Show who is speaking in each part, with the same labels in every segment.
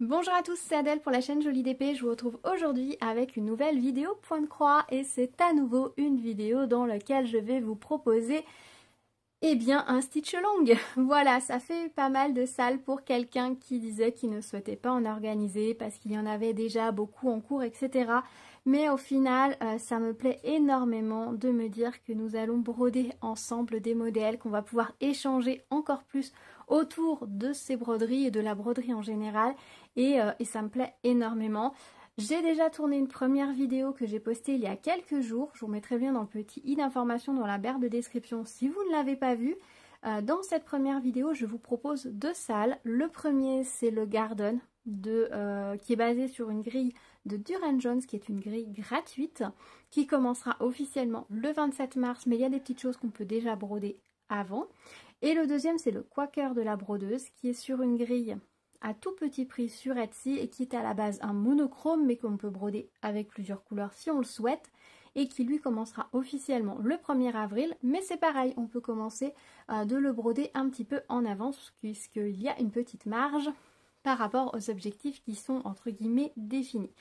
Speaker 1: Bonjour à tous, c'est Adèle pour la chaîne Jolie d'épée. Je vous retrouve aujourd'hui avec une nouvelle vidéo point de croix et c'est à nouveau une vidéo dans laquelle je vais vous proposer un stitch long. Voilà, ça fait pas mal de salles pour quelqu'un qui disait qu'il ne souhaitait pas en organiser parce qu'il y en avait déjà beaucoup en cours, etc. Mais au final, ça me plaît énormément de me dire que nous allons broder ensemble des modèles, qu'on va pouvoir échanger encore plus autour de ces broderies et de la broderie en général. Et ça me plaît énormément. J'ai déjà tourné une première vidéo que j'ai postée il y a quelques jours. Je vous mettrai le lien dans le petit i d'information dans la barre de description si vous ne l'avez pas vue. Dans cette première vidéo, je vous propose deux salles. Le premier, c'est le Garden qui est basé sur une grille de Duran Jones, qui est une grille gratuite, qui commencera officiellement le 27 mars, mais il y a des petites choses qu'on peut déjà broder avant. Et le deuxième, c'est le Quaker de la brodeuse, qui est sur une grille à tout petit prix sur Etsy et qui est à la base un monochrome mais qu'on peut broder avec plusieurs couleurs si on le souhaite et qui lui commencera officiellement le 1er avril, mais c'est pareil, on peut commencer de le broder un petit peu en avance puisqu'il y a une petite marge par rapport aux objectifs qui sont entre guillemets définis.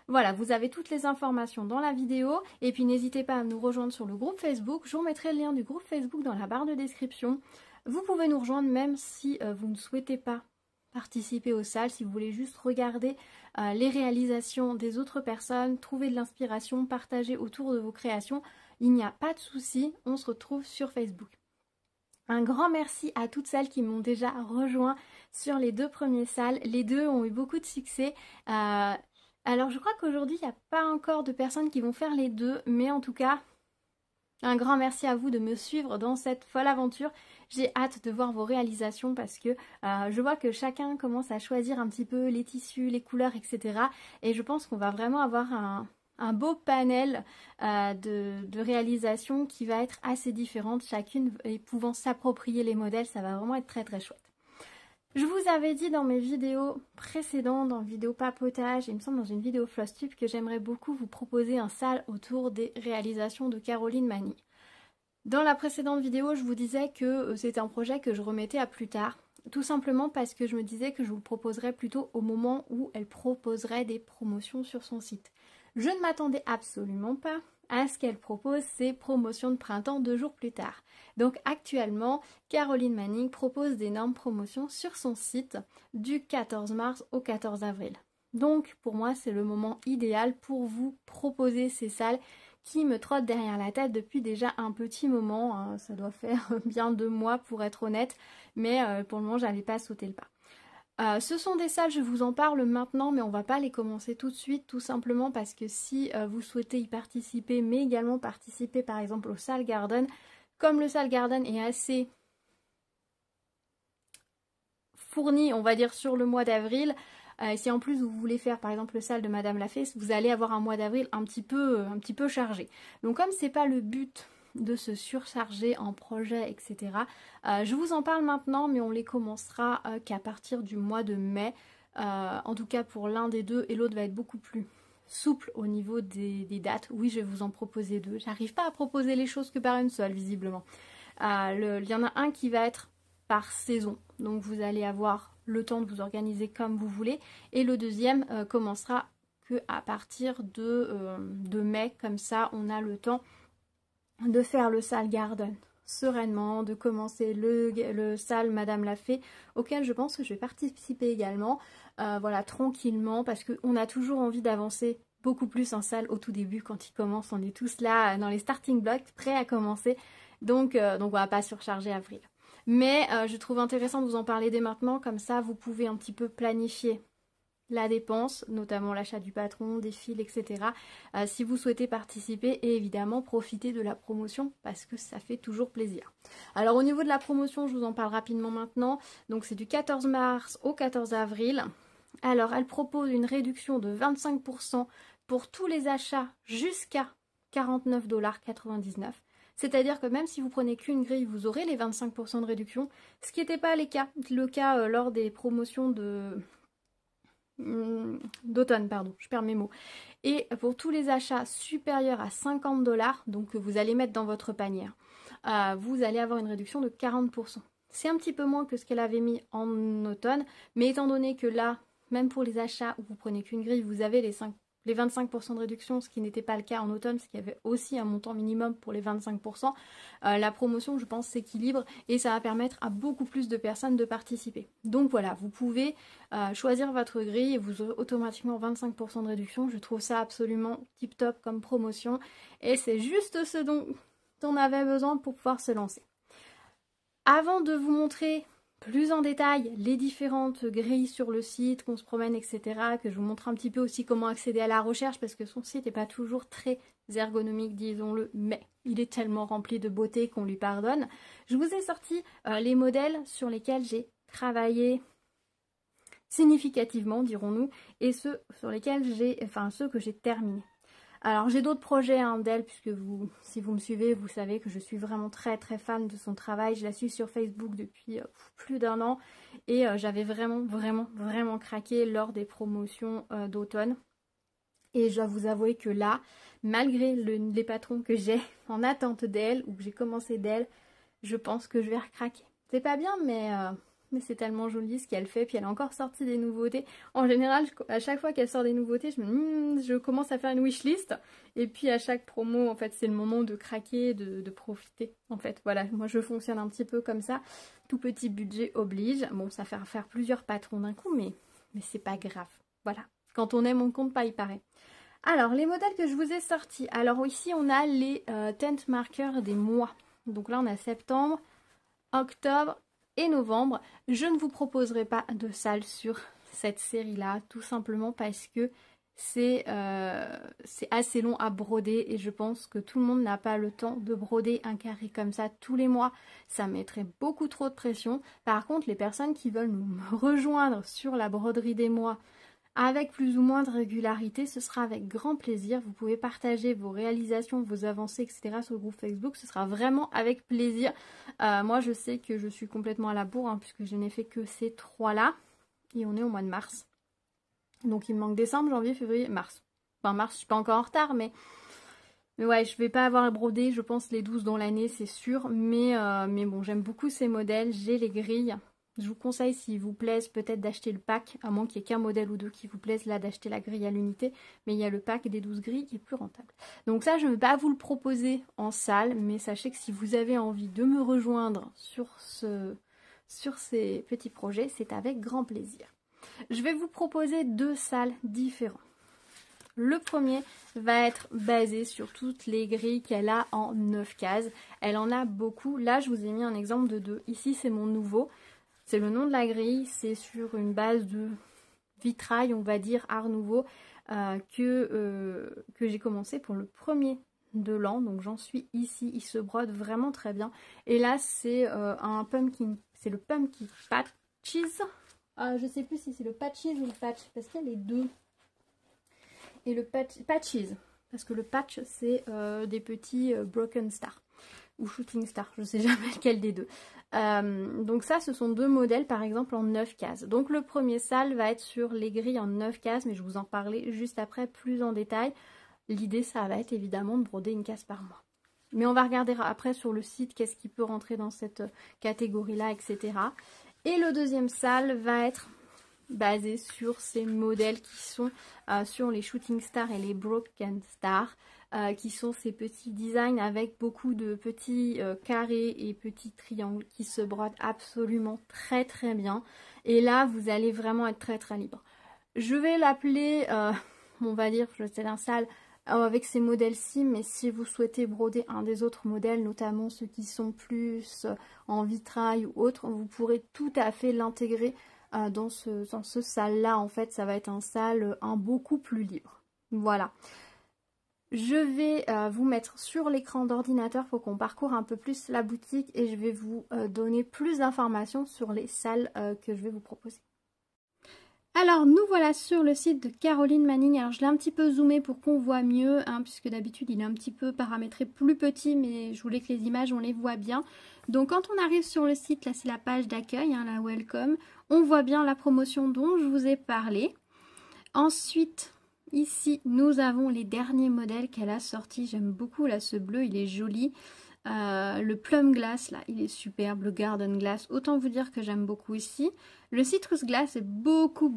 Speaker 1: Voilà, vous avez toutes les informations dans la vidéo et puis n'hésitez pas à nous rejoindre sur le groupe Facebook. Je vous mettrai le lien du groupe Facebook dans la barre de description. Vous pouvez nous rejoindre même si vous ne souhaitez pas participer aux salles, si vous voulez juste regarder les réalisations des autres personnes, trouver de l'inspiration, partager autour de vos créations, il n'y a pas de souci, on se retrouve sur Facebook. Un grand merci à toutes celles qui m'ont déjà rejoint sur les deux premières salles. Les deux ont eu beaucoup de succès. Alors je crois qu'aujourd'hui il n'y a pas encore de personnes qui vont faire les deux, mais en tout cas, un grand merci à vous de me suivre dans cette folle aventure. J'ai hâte de voir vos réalisations parce que je vois que chacun commence à choisir un petit peu les tissus, les couleurs, etc. Et je pense qu'on va vraiment avoir un beau panel de réalisations qui va être assez différente, chacune et pouvant s'approprier les modèles. Ça va vraiment être très très chouette. Je vous avais dit dans mes vidéos précédentes, dans vidéo papotage, il me semble dans une vidéo Flosstube, que j'aimerais beaucoup vous proposer un sale autour des réalisations de Caroline Manning. Dans la précédente vidéo, je vous disais que c'était un projet que je remettais à plus tard, tout simplement parce que je me disais que je vous le proposerais plutôt au moment où elle proposerait des promotions sur son site. Je ne m'attendais absolument pas à ce qu'elle propose ses promotions de printemps 2 jours plus tard. Donc actuellement, Caroline Manning propose d'énormes promotions sur son site du 14 mars au 14 avril. Donc pour moi, c'est le moment idéal pour vous proposer ces salles qui me trottent derrière la tête depuis déjà un petit moment. Hein. Ça doit faire bien 2 mois pour être honnête, mais pour le moment, j'avais pas sauté le pas. Ce sont des salles, je vous en parle maintenant, mais on va pas les commencer tout de suite, tout simplement parce que si vous souhaitez y participer, mais également participer par exemple au Salle Garden, comme le Salle Garden est assez fourni, on va dire, sur le mois d'avril, si en plus vous voulez faire par exemple le Salle de Madame Lafay, vous allez avoir un mois d'avril un petit peu chargé. Donc comme c'est pas le but de se surcharger en projet, etc. Je vous en parle maintenant, mais on les commencera qu'à partir du mois de mai. En tout cas pour l'un des deux, et l'autre va être beaucoup plus souple au niveau des dates. Oui, je vais vous en proposer deux. J'arrive pas à proposer les choses que par une seule, visiblement. Il y en a un qui va être par saison, donc vous allez avoir le temps de vous organiser comme vous voulez. Et le deuxième commencera que à partir de mai, comme ça on a le temps de faire le Salle Garden sereinement, de commencer le Salle Madame Lafay, auquel je pense que je vais participer également, voilà, tranquillement, parce qu'on a toujours envie d'avancer beaucoup plus en salle au tout début, quand il commence, on est tous là dans les starting blocks, prêts à commencer, donc on va pas surcharger avril. Mais je trouve intéressant de vous en parler dès maintenant, comme ça vous pouvez un petit peu planifier la dépense, notamment l'achat du patron, des fils, etc. Si vous souhaitez participer et évidemment profiter de la promotion parce que ça fait toujours plaisir. Alors au niveau de la promotion, je vous en parle rapidement maintenant. Donc c'est du 14 mars au 14 avril. Alors elle propose une réduction de 25% pour tous les achats jusqu'à 49,99 $. C'est-à-dire que même si vous prenez qu'une grille, vous aurez les 25% de réduction, ce qui n'était pas le cas lors des promotions d'automne, pardon, je perds mes mots. Et pour tous les achats supérieurs à 50 $, donc que vous allez mettre dans votre panier, vous allez avoir une réduction de 40%. C'est un petit peu moins que ce qu'elle avait mis en automne, mais étant donné que là, même pour les achats où vous prenez qu'une grille, vous avez les 25% de réduction, ce qui n'était pas le cas en automne, parce qu'il y avait aussi un montant minimum pour les 25%. La promotion, je pense, s'équilibre et ça va permettre à beaucoup plus de personnes de participer. Donc voilà, vous pouvez choisir votre grille et vous aurez automatiquement 25% de réduction. Je trouve ça absolument tip top comme promotion et c'est juste ce dont on avait besoin pour pouvoir se lancer. Avant de vous montrer plus en détail les différentes grilles sur le site, qu'on se promène, etc., que je vous montre un petit peu aussi comment accéder à la recherche, parce que son site n'est pas toujours très ergonomique, disons-le, mais il est tellement rempli de beauté qu'on lui pardonne. Je vous ai sorti les modèles sur lesquels j'ai travaillé significativement, dirons-nous, et ceux sur lesquels ceux que j'ai terminés. Alors j'ai d'autres projets d'elle, puisque si vous me suivez, vous savez que je suis vraiment très très fan de son travail. Je la suis sur Facebook depuis plus d'1 an et j'avais vraiment craqué lors des promotions d'automne. Et je dois vous avouer que là, malgré les patrons que j'ai en attente d'elle, ou que j'ai commencé d'elle, je pense que je vais recraquer. C'est pas bien, mais c'est tellement joli ce qu'elle fait. Puis elle a encore sorti des nouveautés. En général, à chaque fois qu'elle sort des nouveautés, je commence à faire une wishlist. Et puis à chaque promo, en fait, c'est le moment de craquer, de profiter. En fait, voilà, moi je fonctionne un petit peu comme ça. Tout petit budget oblige. Bon, ça fait faire plusieurs patrons d'un coup, mais c'est pas grave. Voilà, quand on aime, on compte pas, il paraît. Alors, les modèles que je vous ai sortis. Alors ici, on a les tent markers des mois. Donc là, on a septembre, octobre et novembre. Je ne vous proposerai pas de salle sur cette série-là, tout simplement parce que c'est assez long à broder et je pense que tout le monde n'a pas le temps de broder un carré comme ça tous les mois. Ça mettrait beaucoup trop de pression. Par contre, les personnes qui veulent me rejoindre sur la broderie des mois avec plus ou moins de régularité, ce sera avec grand plaisir. Vous pouvez partager vos réalisations, vos avancées, etc. sur le groupe Facebook. Ce sera vraiment avec plaisir. Moi, je sais que je suis complètement à la bourre, hein, puisque je n'ai fait que ces 3-là. Et on est au mois de mars. Donc, il me manque décembre, janvier, février, mars. Enfin, mars, je suis pas encore en retard, mais ouais, je vais pas avoir brodé, je pense, les 12 dans l'année, c'est sûr. Mais bon, j'aime beaucoup ces modèles. J'ai les grilles. Je vous conseille, s'il vous plaise, peut-être d'acheter le pack, à moins qu'il n'y ait qu'un modèle ou deux qui vous plaise, là, d'acheter la grille à l'unité. Mais il y a le pack des 12 grilles qui est plus rentable. Donc ça, je ne vais pas vous le proposer en salle, mais sachez que si vous avez envie de me rejoindre sur ces petits projets, c'est avec grand plaisir. Je vais vous proposer 2 salles différentes. Le premier va être basé sur toutes les grilles qu'elle a en 9 cases. Elle en a beaucoup. Là, je vous ai mis un exemple de 2. Ici, c'est mon nouveau. C'est le nom de la grille, c'est sur une base de vitrail, on va dire, art nouveau, que j'ai commencé pour le premier de l'an. Donc j'en suis ici, il se brode vraiment très bien. Et là, c'est un pumpkin, c'est le pumpkin patches. Je sais plus si c'est le patches ou le patch, parce qu'il y a les deux. Et le patches, parce que le patch, c'est des petits broken stars. Ou shooting star, je ne sais jamais lequel des deux. Donc ça, ce sont 2 modèles, par exemple, en 9 cases. Donc le premier salle va être sur les grilles en 9 cases, mais je vous en parler juste après, plus en détail. L'idée, ça va être évidemment de broder une case par mois. Mais on va regarder après sur le site qu'est-ce qui peut rentrer dans cette catégorie-là, etc. Et le deuxième salle va être basé sur ces modèles qui sont sur les shooting stars et les broken stars. Qui sont ces petits designs avec beaucoup de petits carrés et petits triangles qui se brodent absolument très très bien. Et là, vous allez vraiment être très très libre. Je vais l'appeler, on va dire, c'est un salle avec ces modèles-ci, mais si vous souhaitez broder un des autres modèles, notamment ceux qui sont plus en vitrail ou autre, vous pourrez tout à fait l'intégrer dans ce salle-là. En fait, ça va être un salle beaucoup plus libre. Voilà. Je vais vous mettre sur l'écran d'ordinateur pour qu'on parcourt un peu plus la boutique et je vais vous donner plus d'informations sur les salles que je vais vous proposer. Alors nous voilà sur le site de Caroline Manning. Alors je l'ai un petit peu zoomé pour qu'on voit mieux, hein, puisque d'habitude il est un petit peu paramétré plus petit, mais je voulais que les images on les voit bien. Donc quand on arrive sur le site, là c'est la page d'accueil, hein, la welcome, on voit bien la promotion dont je vous ai parlé. Ensuite, ici, nous avons les derniers modèles qu'elle a sortis. J'aime beaucoup là ce bleu, il est joli. Le Plum Glass, là, il est superbe. Le Garden Glass, autant vous dire que j'aime beaucoup ici. Le Citrus Glass est beaucoup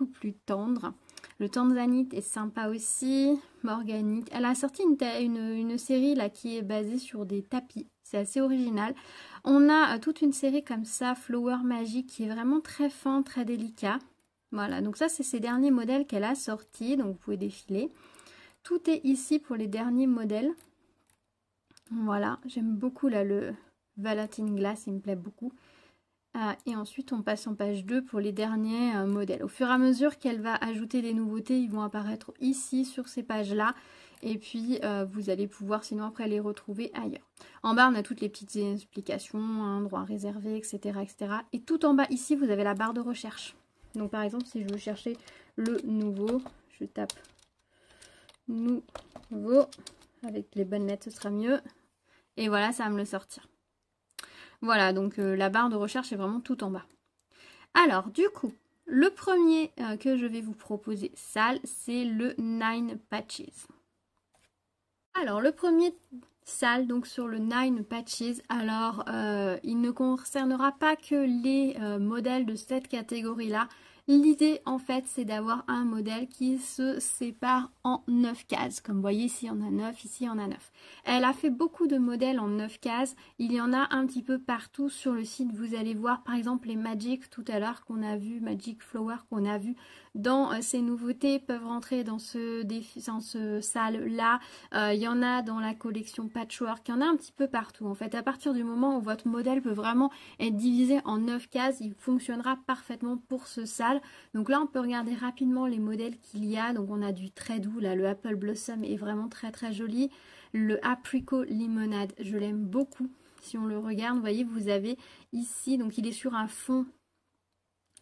Speaker 1: plus tendre. Le Tanzanite est sympa aussi. Morganite. Elle a sorti une série là qui est basée sur des tapis. C'est assez original. On a toute une série comme ça, Flower Magic, qui est vraiment très fin, très délicat. Voilà, donc ça c'est ses derniers modèles qu'elle a sortis, donc vous pouvez défiler. Tout est ici pour les derniers modèles. Voilà, j'aime beaucoup là le Valentine Glass, il me plaît beaucoup. Et ensuite on passe en page 2 pour les derniers modèles. Au fur et à mesure qu'elle va ajouter des nouveautés, ils vont apparaître ici sur ces pages-là. Et puis vous allez pouvoir sinon après les retrouver ailleurs. En bas on a toutes les petites explications, hein, droits réservés, etc., etc. Et tout en bas ici vous avez la barre de recherche. Donc par exemple si je veux chercher le nouveau, je tape nouveau, avec les bonnes lettres ce sera mieux. Et voilà, ça va me le sortir. Voilà, donc la barre de recherche est vraiment tout en bas. Alors du coup, le premier que je vais vous proposer sale, c'est le Nine Patches. Alors le premier sale, donc sur le Nine Patches, alors il ne concernera pas que les modèles de cette catégorie-là. L'idée en fait c'est d'avoir un modèle qui se sépare en 9 cases. Comme vous voyez ici on a 9, ici on a 9. Elle a fait beaucoup de modèles en 9 cases. Il y en a un petit peu partout sur le site. Vous allez voir par exemple les Magic tout à l'heure qu'on a vu, Magic Flower qu'on a vu dans ces nouveautés peuvent rentrer dans ce salle là. Il y en a dans la collection Patchwork, il y en a un petit peu partout en fait. À partir du moment où votre modèle peut vraiment être divisé en 9 cases, il fonctionnera parfaitement pour ce salle. Donc là on peut regarder rapidement les modèles qu'il y a. Donc on a du très doux là, le Apple Blossom est vraiment très joli. Le Apricot Limonade, je l'aime beaucoup. Si on le regarde, vous voyez, vous avez ici, donc il est sur un fond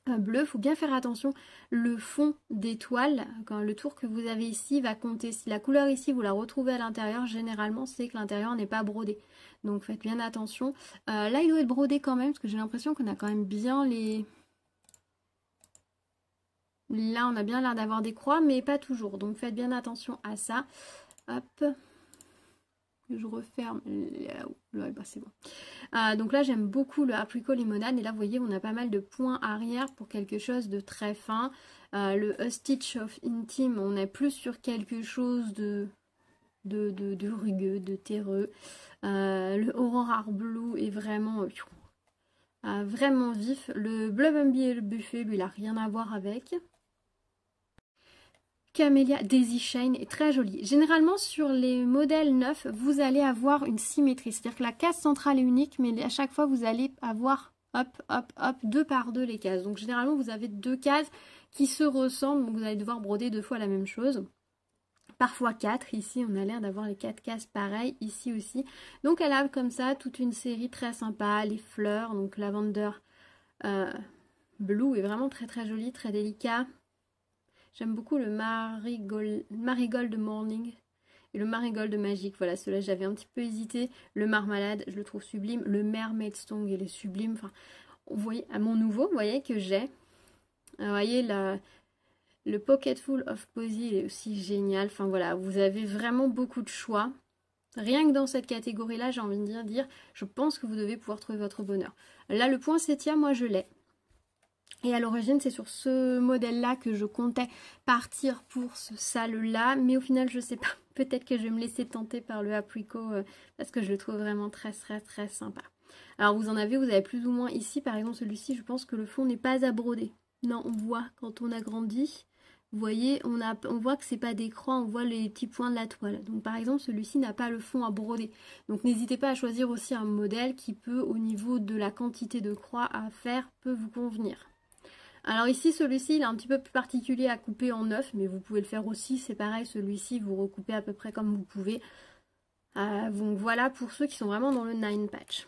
Speaker 1: bleu. Il faut bien faire attention, le fond d'étoile, quand le tour que vous avez ici va compter. Si la couleur ici vous la retrouvez à l'intérieur, généralement c'est que l'intérieur n'est pas brodé. Donc faites bien attention. Là il doit être brodé quand même, parce que j'ai l'impression qu'on a quand même bien les... Là on a bien l'air d'avoir des croix, mais pas toujours. Donc faites bien attention à ça. Hop. Je referme. Là, bah, c'est bon. Donc là j'aime beaucoup le Apricot Limonade. Et là vous voyez on a pas mal de points arrière pour quelque chose de très fin. Le A Stitch of Intime, on est plus sur quelque chose de rugueux, de terreux. Le Aurora Blue est vraiment vraiment vif. Le Blubumby et le Buffet, lui il a rien à voir avec. Camellia Daisy Shine est très jolie. Généralement sur les modèles neufs, vous allez avoir une symétrie. C'est-à-dire que la case centrale est unique, mais à chaque fois vous allez avoir hop, hop, hop, 2 par 2 les cases. Donc généralement vous avez 2 cases qui se ressemblent, donc vous allez devoir broder 2 fois la même chose. Parfois 4, ici on a l'air d'avoir les 4 cases pareilles, ici aussi. Donc elle a comme ça toute une série très sympa, les fleurs, donc Lavender Blue est vraiment très joli, très délicat. J'aime beaucoup le Marigold Morning et le Marigold Magic. Voilà, ceux-là j'avais un petit peu hésité. Le Marmalade, je le trouve sublime. Le Mermaid Stone, il est sublime. Enfin, vous voyez, à mon nouveau, vous voyez que j'ai. Vous voyez, le Pocketful of Posy, il est aussi génial. Enfin voilà, vous avez vraiment beaucoup de choix. Rien que dans cette catégorie-là, j'ai envie de dire, je pense que vous devez pouvoir trouver votre bonheur. Là, le poinsettia, moi je l'ai. Et à l'origine, c'est sur ce modèle-là que je comptais partir pour ce salle-là. Mais au final, je sais pas. Peut-être que je vais me laisser tenter par le Apricot parce que je le trouve vraiment très sympa. Alors, vous avez plus ou moins ici. Par exemple, celui-ci, je pense que le fond n'est pas à broder. Non, on voit quand on agrandit. Vous voyez, on voit que c'est pas des croix, on voit les petits points de la toile. Donc par exemple, celui-ci n'a pas le fond à broder. Donc n'hésitez pas à choisir aussi un modèle qui peut, au niveau de la quantité de croix à faire, peut vous convenir. Alors ici, celui-ci, il est un petit peu plus particulier à couper en 9, mais vous pouvez le faire aussi, c'est pareil, celui-ci, vous recoupez à peu près comme vous pouvez. Donc voilà pour ceux qui sont vraiment dans le 9 patch.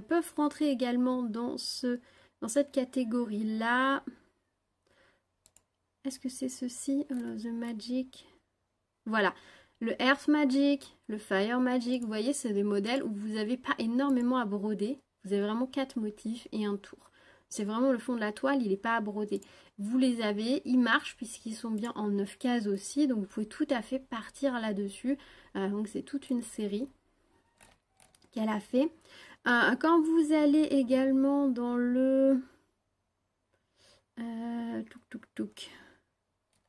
Speaker 1: Peuvent rentrer également dans cette catégorie-là. Est-ce que c'est ceci? The Magic. Voilà. Le Earth Magic, le Fire Magic, vous voyez, c'est des modèles où vous n'avez pas énormément à broder. Vous avez vraiment 4 motifs et un tour. C'est vraiment le fond de la toile, il n'est pas à broder. Vous les avez, ils marchent puisqu'ils sont bien en 9 cases aussi, donc vous pouvez tout à fait partir là-dessus. Donc c'est toute une série. qu'elle a fait. Quand vous allez également dans le... Attendez,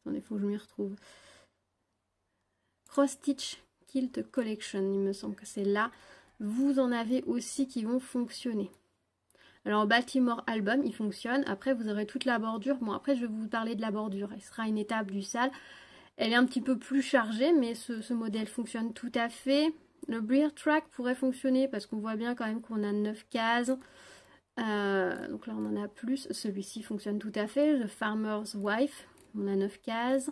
Speaker 1: il faut que je m'y retrouve. Cross Stitch Kilt Collection, il me semble que c'est là. Vous en avez aussi qui vont fonctionner. Alors Baltimore Album, il fonctionne. Après, vous aurez toute la bordure. Bon, après, je vais vous parler de la bordure. Elle sera une étape du sale. Elle est un petit peu plus chargée, mais ce modèle fonctionne tout à fait. Le Breer Track pourrait fonctionner parce qu'on voit bien quand même qu'on a 9 cases. Donc là, on en a plus. Celui-ci fonctionne tout à fait. Le Farmer's Wife, on a 9 cases.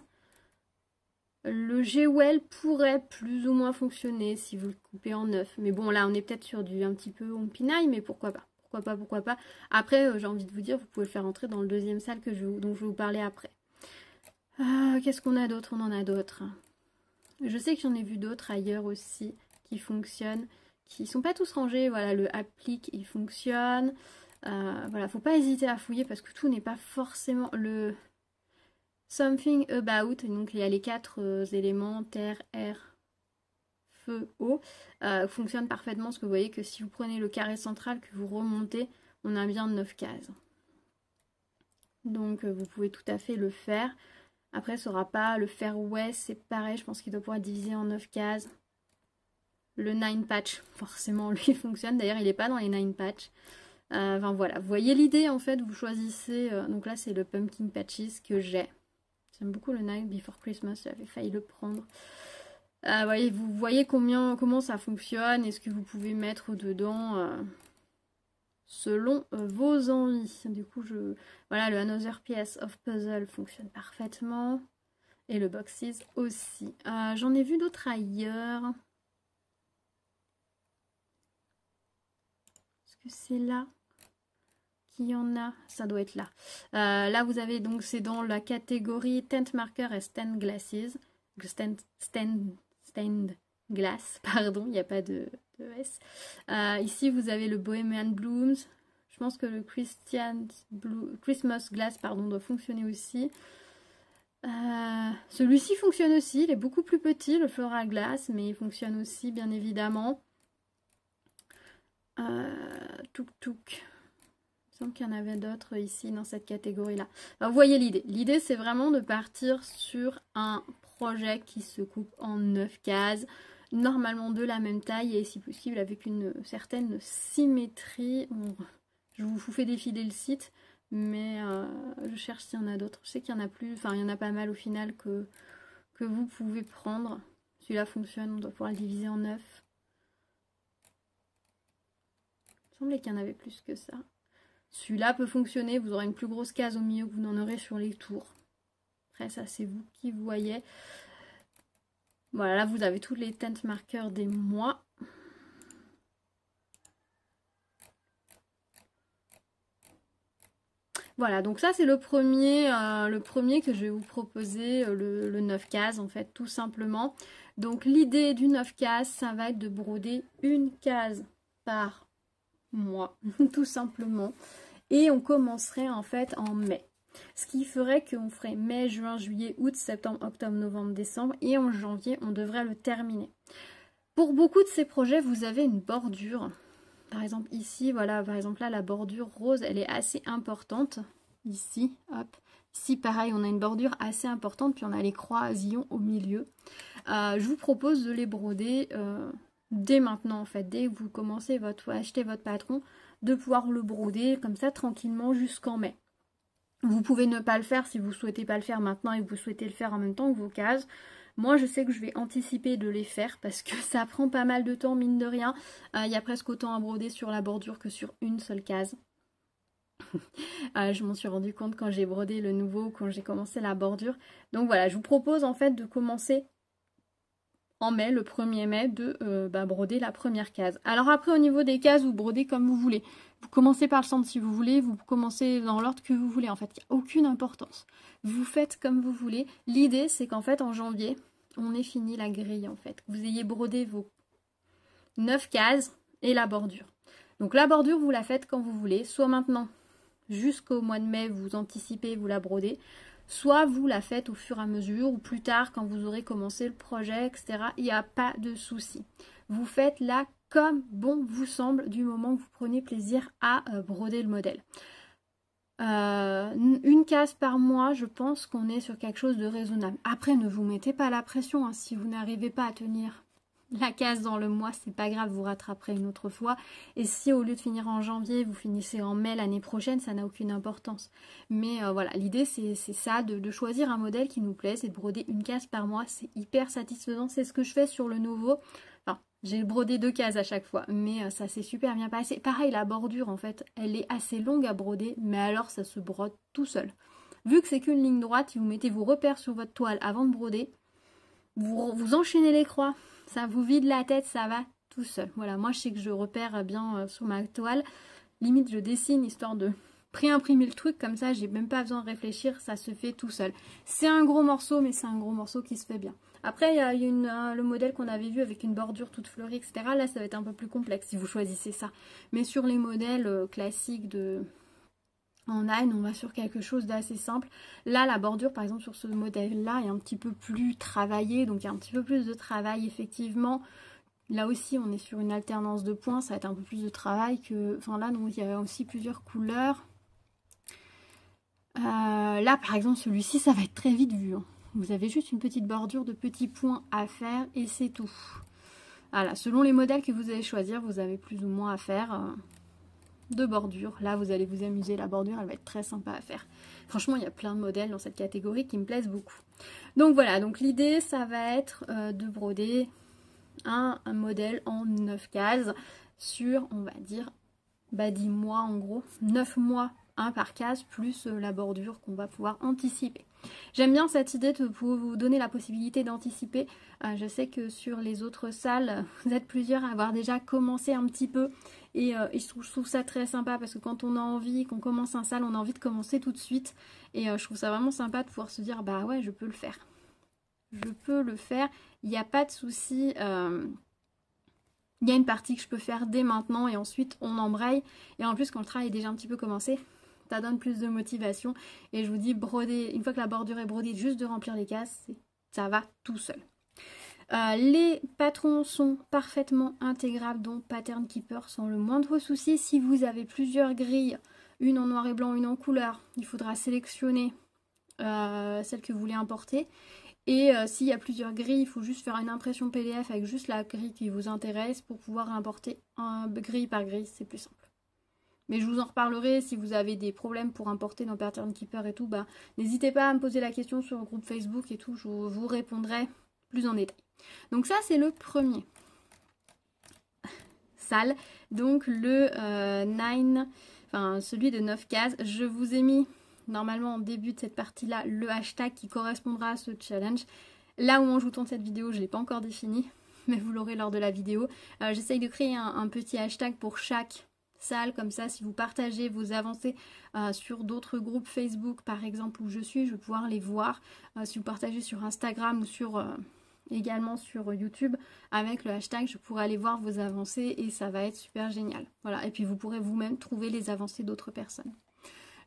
Speaker 1: Le G-Well pourrait plus ou moins fonctionner si vous le coupez en 9. Mais bon, là, on est peut-être sur du un petit peu Ompinaille, mais pourquoi pas. Pourquoi pas. Après, j'ai envie de vous dire, vous pouvez le faire entrer dans le deuxième salle dont je vais vous parler après. Qu'est-ce qu'on a d'autre? On en a d'autres. Je sais que j'en ai vu d'autres ailleurs aussi qui fonctionnent, qui sont pas tous rangés. Voilà, le applique, il fonctionne. Voilà, faut pas hésiter à fouiller parce que tout n'est pas forcément le something about. Donc il y a les 4 éléments, terre, air, feu, eau, fonctionne parfaitement, parce que vous voyez que si vous prenez le carré central, que vous remontez, on a bien 9 cases. Donc vous pouvez tout à fait le faire. Après, ça aura pas le fairway, c'est pareil, je pense qu'il doit pouvoir être divisé en 9 cases. Le 9 patch, forcément, lui fonctionne. D'ailleurs, il n'est pas dans les 9 patch. Enfin voilà, vous voyez l'idée en fait, vous choisissez. Donc là, c'est le Pumpkin Patches que j'ai. J'aime beaucoup le Night Before Christmas, j'avais failli le prendre. Vous voyez comment ça fonctionne et ce que vous pouvez mettre dedans selon vos envies. Du coup, voilà, le Another Piece of Puzzle fonctionne parfaitement. Et le Boxes aussi. J'en ai vu d'autres ailleurs. Est-ce que c'est là qu'il y en a? Ça doit être là. Là, vous avez donc, c'est dans la catégorie Tent Marker et Stand Glasses. Stained Glass, pardon, il n'y a pas de S. Ici, vous avez le Bohemian Blooms. Je pense que le Christmas Glass, pardon, doit fonctionner aussi. Celui-ci fonctionne aussi, il est beaucoup plus petit, le Floral Glass, mais il fonctionne aussi, bien évidemment. Touk Touk. Il me semble qu'il y en avait d'autres ici dans cette catégorie-là. Vous voyez l'idée. L'idée, c'est vraiment de partir sur un projet qui se coupe en 9 cases, normalement de la même taille et si possible avec une certaine symétrie. Je vous fais défiler le site, mais je cherche s'il y en a d'autres. Je sais qu'il y en a plus, enfin il y en a pas mal au final que vous pouvez prendre. Celui-là fonctionne, on doit pouvoir le diviser en 9. Il me semblait qu'il y en avait plus que ça. Celui-là peut fonctionner, vous aurez une plus grosse case au milieu que vous n'en aurez sur les tours. Après ça c'est vous qui voyez. Voilà, là vous avez tous les tent marqueurs des mois. Voilà, donc ça c'est le premier que je vais vous proposer, le 9 cases en fait, tout simplement. Donc l'idée du 9 cases, ça va être de broder une case par mois, tout simplement. Et on commencerait en fait en mai. Ce qui ferait qu'on ferait mai, juin, juillet, août, septembre, octobre, novembre, décembre. Et en janvier, on devrait le terminer. Pour beaucoup de ces projets, vous avez une bordure. Par exemple ici, voilà, par exemple là, la bordure rose, elle est assez importante. Ici, hop. Ici, pareil, on a une bordure assez importante, puis on a les croisillons au milieu. Je vous propose de les broder dès maintenant, en fait. Dès que vous commencez acheter votre patron, de pouvoir le broder comme ça tranquillement jusqu'en mai. Vous pouvez ne pas le faire si vous ne souhaitez pas le faire maintenant et que vous souhaitez le faire en même temps que vos cases. Moi, je sais que je vais anticiper de les faire parce que ça prend pas mal de temps, mine de rien. Il y a presque autant à broder sur la bordure que sur une seule case. Je m'en suis rendu compte quand j'ai brodé le nouveau, quand j'ai commencé la bordure. Donc voilà, je vous propose en fait de commencer en mai, le 1er mai, de broder la première case. Alors après, au niveau des cases, vous brodez comme vous voulez. Vous commencez par le centre si vous voulez, vous commencez dans l'ordre que vous voulez. En fait, il n'y a aucune importance. Vous faites comme vous voulez. L'idée, c'est qu'en fait, en janvier, on ait fini la grille, en fait. Vous ayez brodé vos 9 cases et la bordure. Donc la bordure, vous la faites quand vous voulez. Soit maintenant, jusqu'au mois de mai, vous anticipez, vous la brodez. Soit vous la faites au fur et à mesure ou plus tard quand vous aurez commencé le projet, etc. Il n'y a pas de souci. Vous faites là comme bon vous semble du moment que vous prenez plaisir à broder le modèle. Une case par mois, je pense qu'on est sur quelque chose de raisonnable. Après, ne vous mettez pas la pression, hein. Si vous n'arrivez pas à tenir la case dans le mois, c'est pas grave, vous rattraperez une autre fois. Et si au lieu de finir en janvier, vous finissez en mai l'année prochaine, ça n'a aucune importance. Mais voilà, l'idée c'est ça, de choisir un modèle qui nous plaît, c'est de broder une case par mois, c'est hyper satisfaisant. C'est ce que je fais sur le Novo. Enfin, j'ai brodé 2 cases à chaque fois, mais ça s'est super bien passé. Pareil, la bordure, en fait, elle est assez longue à broder, mais alors ça se brode tout seul. Vu que c'est qu'une ligne droite, si vous mettez vos repères sur votre toile avant de broder, vous enchaînez les croix, ça vous vide la tête, ça va tout seul. Voilà, moi je sais que je repère bien sur ma toile, limite je dessine histoire de pré-imprimer le truc, comme ça j'ai même pas besoin de réfléchir, ça se fait tout seul. C'est un gros morceau, mais c'est un gros morceau qui se fait bien. Après, il y a le modèle qu'on avait vu avec une bordure toute fleurie, etc. Là, ça va être un peu plus complexe si vous choisissez ça. Mais sur les modèles classiques en line, on va sur quelque chose d'assez simple. Là, la bordure, par exemple, sur ce modèle-là, est un petit peu plus travaillée. Donc, il y a un petit peu plus de travail, effectivement. Là aussi, on est sur une alternance de points. Ça va être un peu plus de travail que... Enfin, là, donc, il y a aussi plusieurs couleurs. Là, par exemple, celui-ci, ça va être très vite vu, hein. Vous avez juste une petite bordure de petits points à faire et c'est tout. Voilà, selon les modèles que vous allez choisir, vous avez plus ou moins à faire de bordure. Là, vous allez vous amuser. La bordure, elle va être très sympa à faire. Franchement, il y a plein de modèles dans cette catégorie qui me plaisent beaucoup. Donc voilà, donc l'idée, ça va être de broder un modèle en 9 cases sur, on va dire, 10 mois en gros. 9 mois, un par case, plus la bordure qu'on va pouvoir anticiper. J'aime bien cette idée de vous donner la possibilité d'anticiper. Je sais que sur les autres salles, vous êtes plusieurs à avoir déjà commencé un petit peu. Et je trouve ça très sympa parce que quand on a envie, qu'on commence un salle, on a envie de commencer tout de suite. Et je trouve ça vraiment sympa de pouvoir se dire, bah ouais, je peux le faire. Je peux le faire. Il n'y a pas de souci. Il y a une partie que je peux faire dès maintenant et ensuite on embraye. Et en plus, quand le travail est déjà un petit peu commencé, ça donne plus de motivation. Et je vous dis, broder, une fois que la bordure est brodée, juste de remplir les cases, ça va tout seul. Les patrons sont parfaitement intégrables, donc Pattern Keeper sans le moindre souci. Si vous avez plusieurs grilles, une en noir et blanc, une en couleur, il faudra sélectionner celle que vous voulez importer. Et s'il y a plusieurs grilles, il faut juste faire une impression PDF avec juste la grille qui vous intéresse pour pouvoir importer grille par grille, c'est plus simple. Mais je vous en reparlerai si vous avez des problèmes pour importer dans Pattern Keeper et tout, bah, n'hésitez pas à me poser la question sur le groupe Facebook et tout, je vous répondrai plus en détail. Donc ça c'est le premier salle, donc le 9, enfin celui de 9 cases. Je vous ai mis normalement en début de cette partie-là le hashtag qui correspondra à ce challenge. Là où je vous tourne cette vidéo, je ne l'ai pas encore défini, mais vous l'aurez lors de la vidéo. J'essaye de créer un petit hashtag pour chaque salle, comme ça si vous partagez vos avancées sur d'autres groupes Facebook par exemple où je suis, je vais pouvoir les voir. Si vous partagez sur Instagram ou sur également sur YouTube avec le hashtag, je pourrai aller voir vos avancées et ça va être super génial. Voilà, et puis vous pourrez vous-même trouver les avancées d'autres personnes.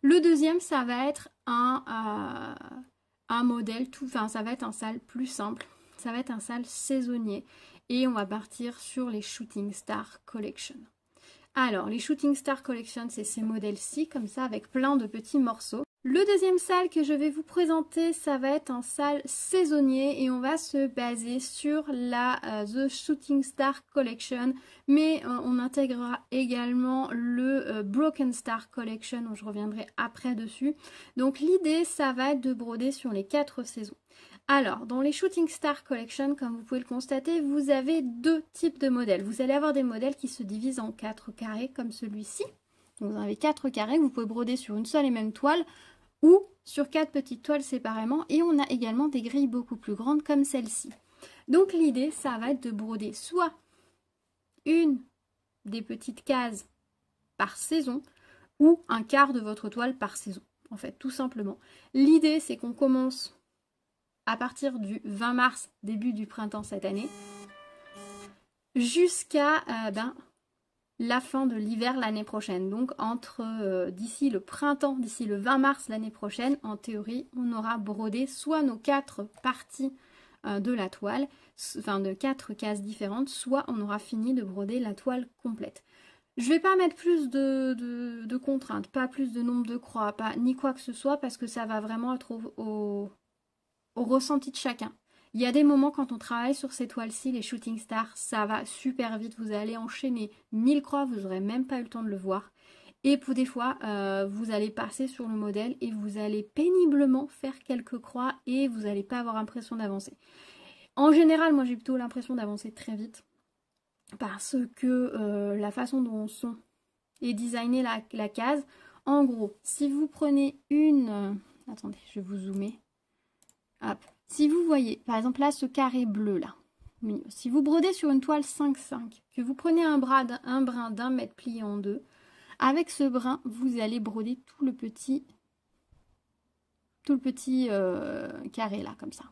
Speaker 1: Le deuxième, ça va être un modèle, ça va être un salle plus simple, ça va être un salle saisonnier et on va partir sur les Shooting Star Collection. Alors, les Shooting Star Collection, c'est ces modèles-ci, comme ça, avec plein de petits morceaux. Le deuxième salle que je vais vous présenter, ça va être un salle saisonnier et on va se baser sur la The Shooting Star Collection, mais on intégrera également le Broken Star Collection, dont je reviendrai après dessus. Donc l'idée, ça va être de broder sur les 4 saisons. Alors, dans les Shooting Star Collection, comme vous pouvez le constater, vous avez 2 types de modèles. Vous allez avoir des modèles qui se divisent en 4 carrés, comme celui-ci. Donc vous avez 4 carrés, vous pouvez broder sur une seule et même toile, ou sur 4 petites toiles séparément. Et on a également des grilles beaucoup plus grandes, comme celle-ci. Donc l'idée, ça va être de broder soit une des petites cases par saison, ou un quart de votre toile par saison, en fait, tout simplement. L'idée, c'est qu'on commence à partir du 20 mars, début du printemps cette année, jusqu'à la fin de l'hiver l'année prochaine. Donc entre d'ici le printemps, d'ici le 20 mars l'année prochaine, en théorie, on aura brodé soit nos 4 parties de la toile, enfin de 4 cases différentes, soit on aura fini de broder la toile complète. Je vais pas mettre plus de contraintes, pas plus de nombre de croix, pas, ni quoi que ce soit, parce que ça va vraiment être au ressenti de chacun. Il y a des moments quand on travaille sur ces toiles-ci, les shooting stars, ça va super vite, vous allez enchaîner 1000 croix, vous n'aurez même pas eu le temps de le voir. Et pour des fois, vous allez passer sur le modèle et vous allez péniblement faire quelques croix et vous n'allez pas avoir l'impression d'avancer. En général, moi j'ai plutôt l'impression d'avancer très vite parce que la façon dont est designée la case, en gros, si vous prenez une... attendez, je vais vous zoomer. Hop. Si vous voyez, par exemple là, ce carré bleu là, si vous brodez sur une toile 5-5, que vous prenez un brin d'1 mètre plié en deux, avec ce brin, vous allez broder tout le petit carré là, comme ça.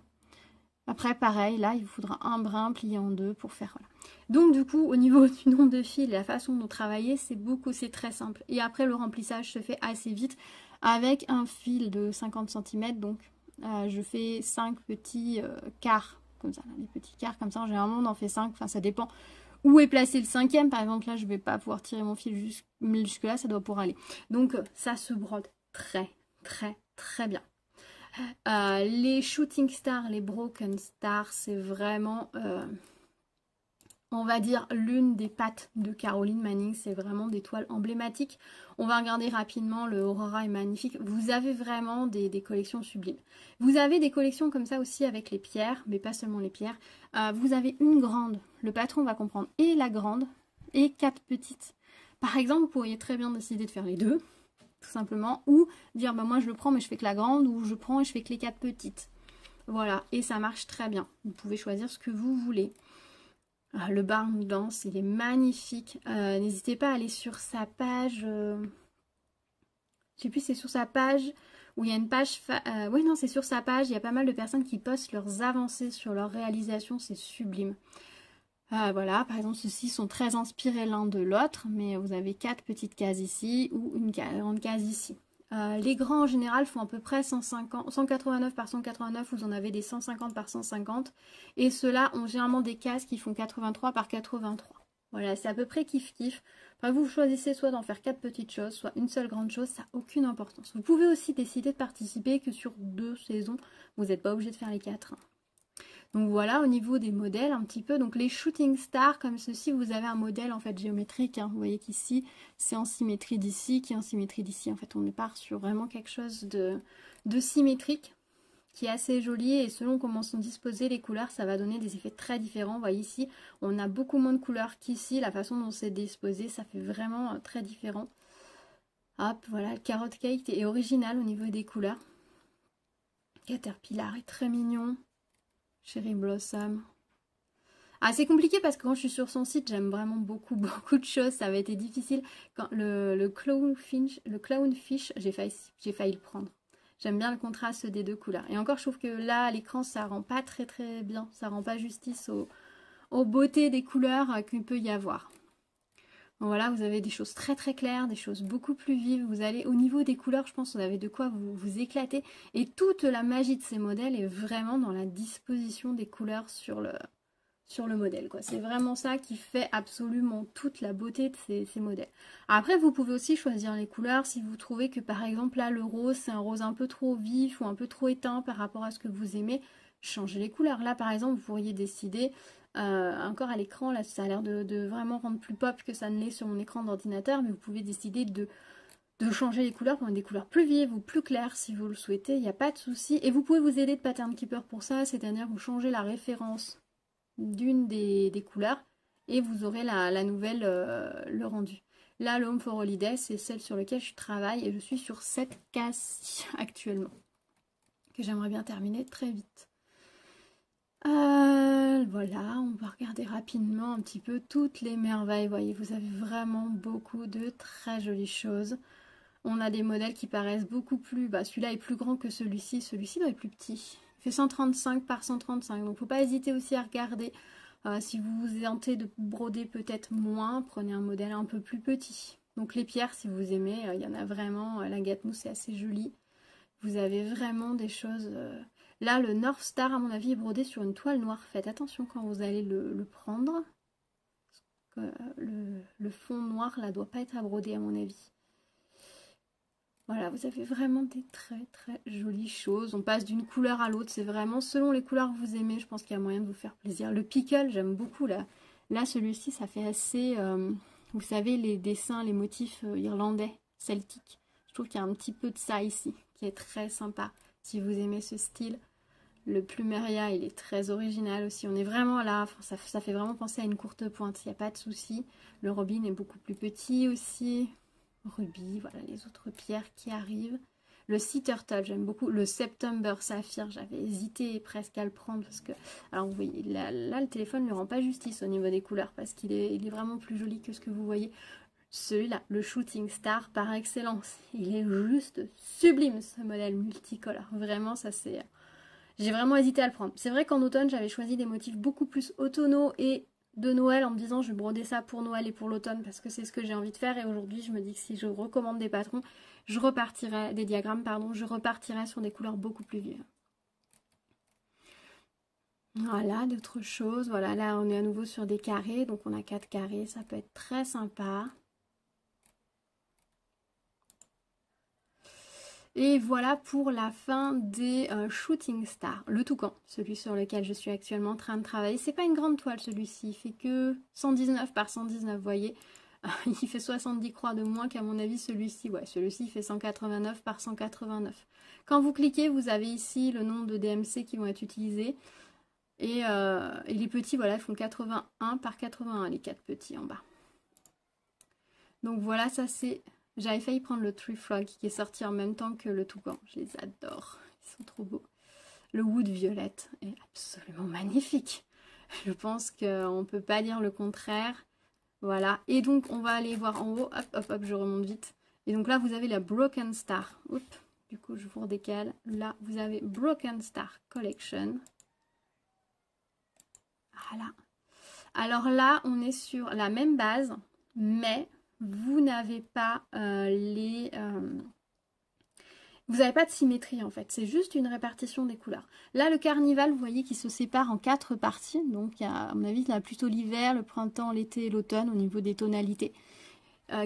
Speaker 1: Après, pareil, là, il vous faudra un brin plié en deux pour faire, voilà. Donc, du coup, au niveau du nombre de fils et la façon dont travailler, c'est très simple. Et après, le remplissage se fait assez vite avec un fil de 50 cm. Donc, je fais 5 petits quarts, comme ça, là, des petits quarts comme ça. Généralement, on en fait 5, enfin, ça dépend où est placé le 5e. Par exemple, là, je ne vais pas pouvoir tirer mon fil jusque là, ça doit pouvoir aller. Donc, ça se brode très bien. Les shooting stars, les broken stars, c'est vraiment, on va dire, l'une des pattes de Caroline Manning. C'est vraiment des toiles emblématiques. On va regarder rapidement, le Aurora est magnifique. Vous avez vraiment des collections sublimes. Vous avez des collections comme ça aussi avec les pierres, mais pas seulement les pierres. Vous avez une grande, le patron va comprendre, et la grande, et 4 petites. Par exemple, vous pourriez très bien décider de faire les deux. Tout simplement, ou dire bah moi je le prends mais je fais que la grande, ou je prends et je fais que les 4 petites. Voilà, et ça marche très bien. Vous pouvez choisir ce que vous voulez. Le Barn Dance, il est magnifique. N'hésitez pas à aller sur sa page. Je sais plus, c'est sur sa page où il y a une page. Oui, non, c'est sur sa page. Il y a pas mal de personnes qui postent leurs avancées sur leur réalisation. C'est sublime. Voilà, par exemple, ceux-ci sont très inspirés l'un de l'autre, mais vous avez 4 petites cases ici ou une grande case ici. Les grands en général font à peu près 189 par 189, vous en avez des 150 par 150, et ceux-là ont généralement des cases qui font 83 par 83. Voilà, c'est à peu près kiff-kiff. Enfin, vous choisissez soit d'en faire 4 petites choses, soit une seule grande chose, ça n'a aucune importance. Vous pouvez aussi décider de participer que sur 2 saisons, vous n'êtes pas obligé de faire les 4. Donc voilà, au niveau des modèles un petit peu, donc les shooting stars comme ceci, vous avez un modèle en fait géométrique, hein. Vous voyez qu'ici c'est en symétrie d'ici, qui est en symétrie d'ici, en fait on part sur vraiment quelque chose de symétrique, qui est assez joli, et selon comment sont disposées les couleurs, ça va donner des effets très différents. Vous voyez ici, on a beaucoup moins de couleurs qu'ici, la façon dont c'est disposé, ça fait vraiment très différent. Hop, voilà, le carrot cake est original au niveau des couleurs. Caterpillar est très mignon. Cherry Blossom. Ah, c'est compliqué parce que quand je suis sur son site, j'aime vraiment beaucoup de choses. Ça avait été difficile. Quand le Clownfish, j'ai failli le prendre. J'aime bien le contraste des deux couleurs. Et encore, je trouve que là, à l'écran, ça rend pas très bien. Ça rend pas justice aux beautés des couleurs qu'il peut y avoir. Donc voilà, vous avez des choses très claires, des choses beaucoup plus vives. Vous allez au niveau des couleurs, je pense que vous avez de quoi vous éclater. Et toute la magie de ces modèles est vraiment dans la disposition des couleurs sur le modèle, quoi. C'est vraiment ça qui fait absolument toute la beauté de ces modèles. Après, vous pouvez aussi choisir les couleurs si vous trouvez que par exemple là, le rose, c'est un rose un peu trop vif ou un peu trop éteint par rapport à ce que vous aimez. Changez les couleurs. Là, par exemple, vous pourriez décider... encore à l'écran, là ça a l'air de vraiment rendre plus pop que ça ne l'est sur mon écran d'ordinateur, mais vous pouvez décider de changer les couleurs pour des couleurs plus vives ou plus claires si vous le souhaitez, il n'y a pas de souci. Et vous pouvez vous aider de Pattern Keeper pour ça, c'est-à-dire vous changez la référence d'une des couleurs et vous aurez la nouvelle, le rendu. Là, le Home for Holiday, c'est celle sur laquelle je travaille et je suis sur cette case actuellement, que j'aimerais bien terminer très vite. Voilà, on va regarder rapidement un petit peu toutes les merveilles. Vous voyez, vous avez vraiment beaucoup de très jolies choses. On a des modèles qui paraissent beaucoup plus... Bah, celui-là est plus grand que celui-ci. Celui-ci doit être plus petit. Il fait 135 par 135. Donc, il ne faut pas hésiter aussi à regarder. Si vous vous tentez de broder peut-être moins, prenez un modèle un peu plus petit. Donc, les pierres, si vous aimez, il y en a vraiment. La gâte-mousse est assez jolie. Vous avez vraiment des choses... Là, le North Star, à mon avis, est brodé sur une toile noire. Faites attention quand vous allez le prendre. Le fond noir, là, doit pas être à broder, à mon avis. Voilà, vous avez vraiment des très très jolies choses. On passe d'une couleur à l'autre. C'est vraiment selon les couleurs que vous aimez. Je pense qu'il y a moyen de vous faire plaisir. Le pickle, j'aime beaucoup. Là, celui-ci, ça fait assez... vous savez, les dessins, les motifs irlandais, celtiques. Je trouve qu'il y a un petit peu de ça ici, qui est très sympa. Si vous aimez ce style. Le plumeria, il est très original aussi. On est vraiment là, ça fait vraiment penser à une courte pointe, il n'y a pas de souci. Le robin est beaucoup plus petit aussi. Rubis, voilà les autres pierres qui arrivent. Le Sea Turtle, j'aime beaucoup. Le September Saphir, j'avais hésité presque à le prendre parce que... Alors vous voyez, là le téléphone ne lui rend pas justice au niveau des couleurs parce qu'il est vraiment plus joli que ce que vous voyez. Celui-là, le Shooting Star par excellence. Il est juste sublime ce modèle multicolore. Vraiment, ça c'est... J'ai vraiment hésité à le prendre. C'est vrai qu'en automne, j'avais choisi des motifs beaucoup plus automnaux et de Noël en me disant je vais broder ça pour Noël et pour l'automne parce que c'est ce que j'ai envie de faire. Et aujourd'hui, je me dis que si je recommande des patrons, je repartirai, des diagrammes, pardon, je repartirai sur des couleurs beaucoup plus vives. Voilà, d'autres choses. Voilà, là, on est à nouveau sur des carrés. Donc, on a 4 carrés. Ça peut être très sympa. Et voilà pour la fin des Shooting Stars. Le toucan, celui sur lequel je suis actuellement en train de travailler. C'est pas une grande toile celui-ci, il fait que 119 par 119, vous voyez. Il fait 70 croix de moins qu'à mon avis celui-ci. Ouais, celui-ci fait 189 par 189. Quand vous cliquez, vous avez ici le nombre de DMC qui vont être utilisés. Et les petits, voilà, font 81 par 81, les 4 petits en bas. Donc voilà, ça c'est... J'avais failli prendre le Tree Frog qui est sorti en même temps que le toucan. Je les adore. Ils sont trop beaux. Le Wood Violette est absolument magnifique. Je pense qu'on ne peut pas dire le contraire. Voilà. Et donc, on va aller voir en haut. Hop, hop, hop, je remonte vite. Et donc là, vous avez la Broken Star. Oups. Du coup, je vous redécale. Là, vous avez Broken Star Collection. Voilà. Alors là, on est sur la même base, mais... vous n'avez pas vous n'avez pas de symétrie en fait, c'est juste une répartition des couleurs. Là le carnival, vous voyez qu'il se sépare en 4 parties, donc il y a, à mon avis il y a plutôt l'hiver, le printemps, l'été et l'automne au niveau des tonalités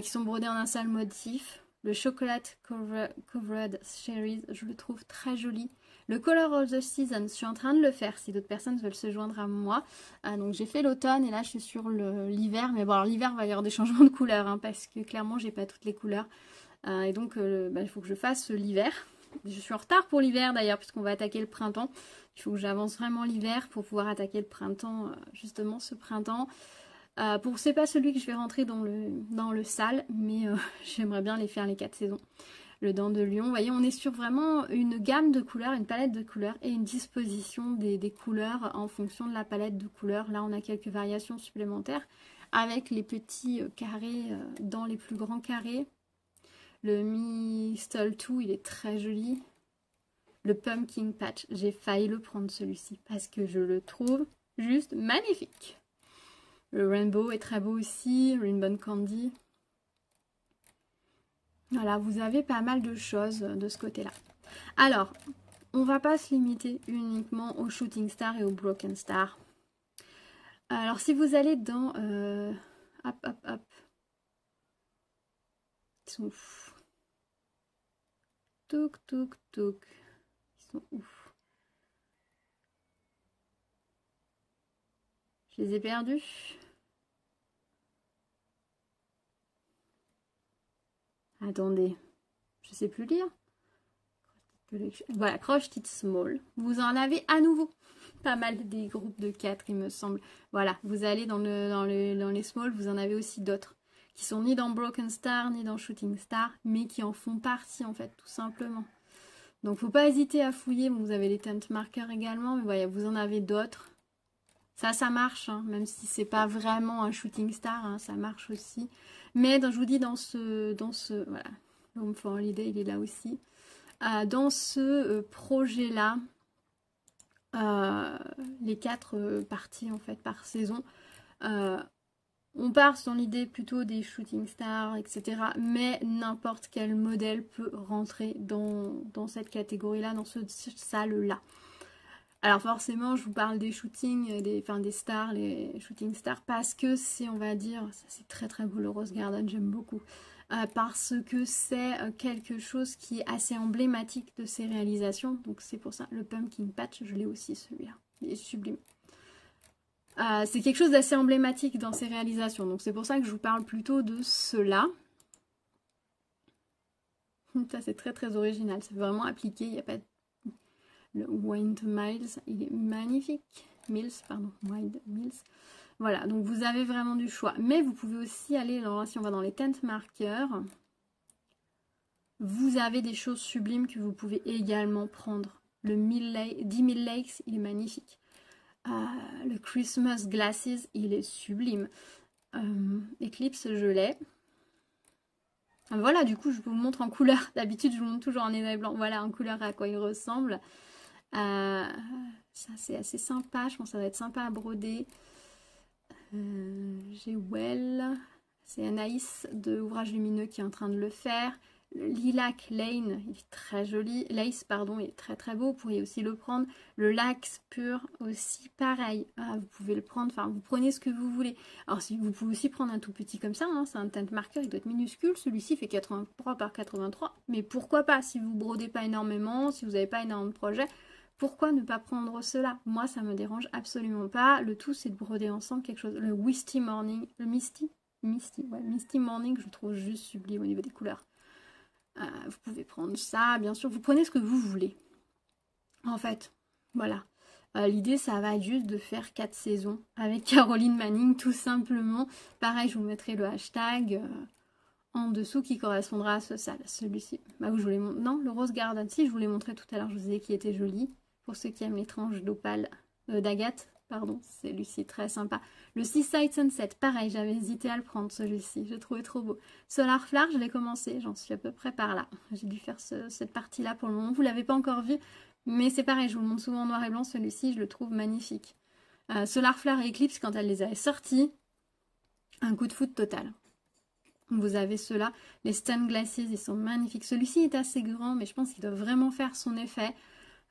Speaker 1: qui sont brodées en un seul motif. Le Chocolate Covered Cherries, je le trouve très joli. Le Color of the Season, je suis en train de le faire si d'autres personnes veulent se joindre à moi. Donc j'ai fait l'automne et là je suis sur l'hiver. Mais bon, alors l'hiver va y avoir des changements de couleurs hein, parce que clairement j'ai pas toutes les couleurs. Et donc il faut que je fasse l'hiver. Je suis en retard pour l'hiver d'ailleurs puisqu'on va attaquer le printemps. Il faut que j'avance vraiment l'hiver pour pouvoir attaquer le printemps, justement ce printemps. C'est pas celui que je vais rentrer dans le sale, mais j'aimerais bien les faire les 4 saisons. Le dent de lion, vous voyez, on est sur vraiment une gamme de couleurs, une palette de couleurs et une disposition des couleurs en fonction de la palette de couleurs. Là, on a quelques variations supplémentaires avec les petits carrés dans les plus grands carrés. Le Mistle 2, il est très joli. Le Pumpkin Patch, j'ai failli le prendre celui-ci parce que je le trouve juste magnifique. Le Rainbow est très beau aussi, Rainbow Candy. Voilà, vous avez pas mal de choses de ce côté-là. Alors, on va pas se limiter uniquement au Shooting Star et au Broken Star. Alors, si vous allez dans... hop, hop, hop. Ils sont ouf. Touk, touk, touk. Ils sont ouf. Je les ai perdus. Attendez, je sais plus lire. Voilà, Crushed It Small. Vous en avez à nouveau pas mal des groupes de 4, il me semble. Voilà, vous allez dans les small, vous en avez aussi d'autres qui sont ni dans Broken Star, ni dans Shooting Star, mais qui en font partie en fait, tout simplement. Donc, faut pas hésiter à fouiller. Bon, vous avez les tent markers également, mais voilà, vous en avez d'autres. Ça marche, hein, même si c'est pas vraiment un Shooting Star, hein, ça marche aussi. Mais je vous dis, dans ce voilà, Home for Holiday, il est là aussi. Dans ce projet-là, les 4 parties en fait par saison, on part dans l'idée plutôt des Shooting Stars, etc. Mais n'importe quel modèle peut rentrer dans cette catégorie-là, dans ce salle-là. Alors forcément, je vous parle des shootings, des stars, les shooting stars, parce que c'est, on va dire, c'est très très beau le Rose Garden, j'aime beaucoup. Parce que c'est quelque chose qui est assez emblématique de ses réalisations. Donc c'est pour ça, le Pumpkin Patch, je l'ai aussi celui-là. Il est sublime. C'est quelque chose d'assez emblématique dans ses réalisations. Donc c'est pour ça que je vous parle plutôt de cela. Ça c'est très très original, c'est vraiment appliqué, il n'y a pas de... Le Wind Miles, il est magnifique. Wind Mills. Voilà, donc vous avez vraiment du choix. Mais vous pouvez aussi aller, alors là, si on va dans les tent markers, vous avez des choses sublimes que vous pouvez également prendre. Le 10 000 Lakes, il est magnifique. Le Christmas Glasses, il est sublime. Eclipse, je l'ai. Voilà, du coup, je vous montre en couleur. D'habitude, je vous montre toujours en noir et blanc. Voilà, en couleur à quoi il ressemble. Ça, c'est assez sympa. Je pense que ça va être sympa à broder. J'ai Well. C'est Anaïs de Ouvrage Lumineux qui est en train de le faire. Le Lilac Lane, il est très joli. Lace, pardon, il est très très beau. Vous pourriez aussi le prendre. Le Lax Pur aussi, pareil. Vous pouvez le prendre. Enfin, vous prenez ce que vous voulez. Alors, si vous pouvez aussi prendre un tout petit comme ça. Hein, c'est un tent marker, il doit être minuscule. Celui-ci fait 83 par 83. Mais pourquoi pas? Si vous brodez pas énormément, si vous n'avez pas énormément de projets, pourquoi ne pas prendre cela? Moi, ça me dérange absolument pas. Le tout, c'est de broder ensemble quelque chose. Le Misty Morning, le Misty Morning, je le trouve juste sublime au niveau des couleurs. Vous pouvez prendre ça, bien sûr. Vous prenez ce que vous voulez. En fait, voilà. L'idée, ça va être juste de faire 4 saisons avec Caroline Manning, tout simplement. Pareil, je vous mettrai le hashtag en dessous qui correspondra à celui-ci. Bah, je vous l'ai montré. Non, le Rose Garden, si, je vous l'ai montré tout à l'heure. Je vous ai dit qu'il était joli. Pour ceux qui aiment les tranches d'opale, d'agate, pardon, celui-ci très sympa. Le Seaside Sunset, pareil, j'avais hésité à le prendre celui-ci, je trouvais trop beau. Solar Flower, je l'ai commencé, j'en suis à peu près par là. J'ai dû faire cette partie-là pour le moment, vous ne l'avez pas encore vu, mais c'est pareil, je vous le montre souvent en noir et blanc, celui-ci, je le trouve magnifique. Solar Flower et Eclipse, quand elle les avait sortis, un coup de foudre total. Vous avez ceux-là, les Stun Glasses, ils sont magnifiques. Celui-ci est assez grand, mais je pense qu'il doit vraiment faire son effet.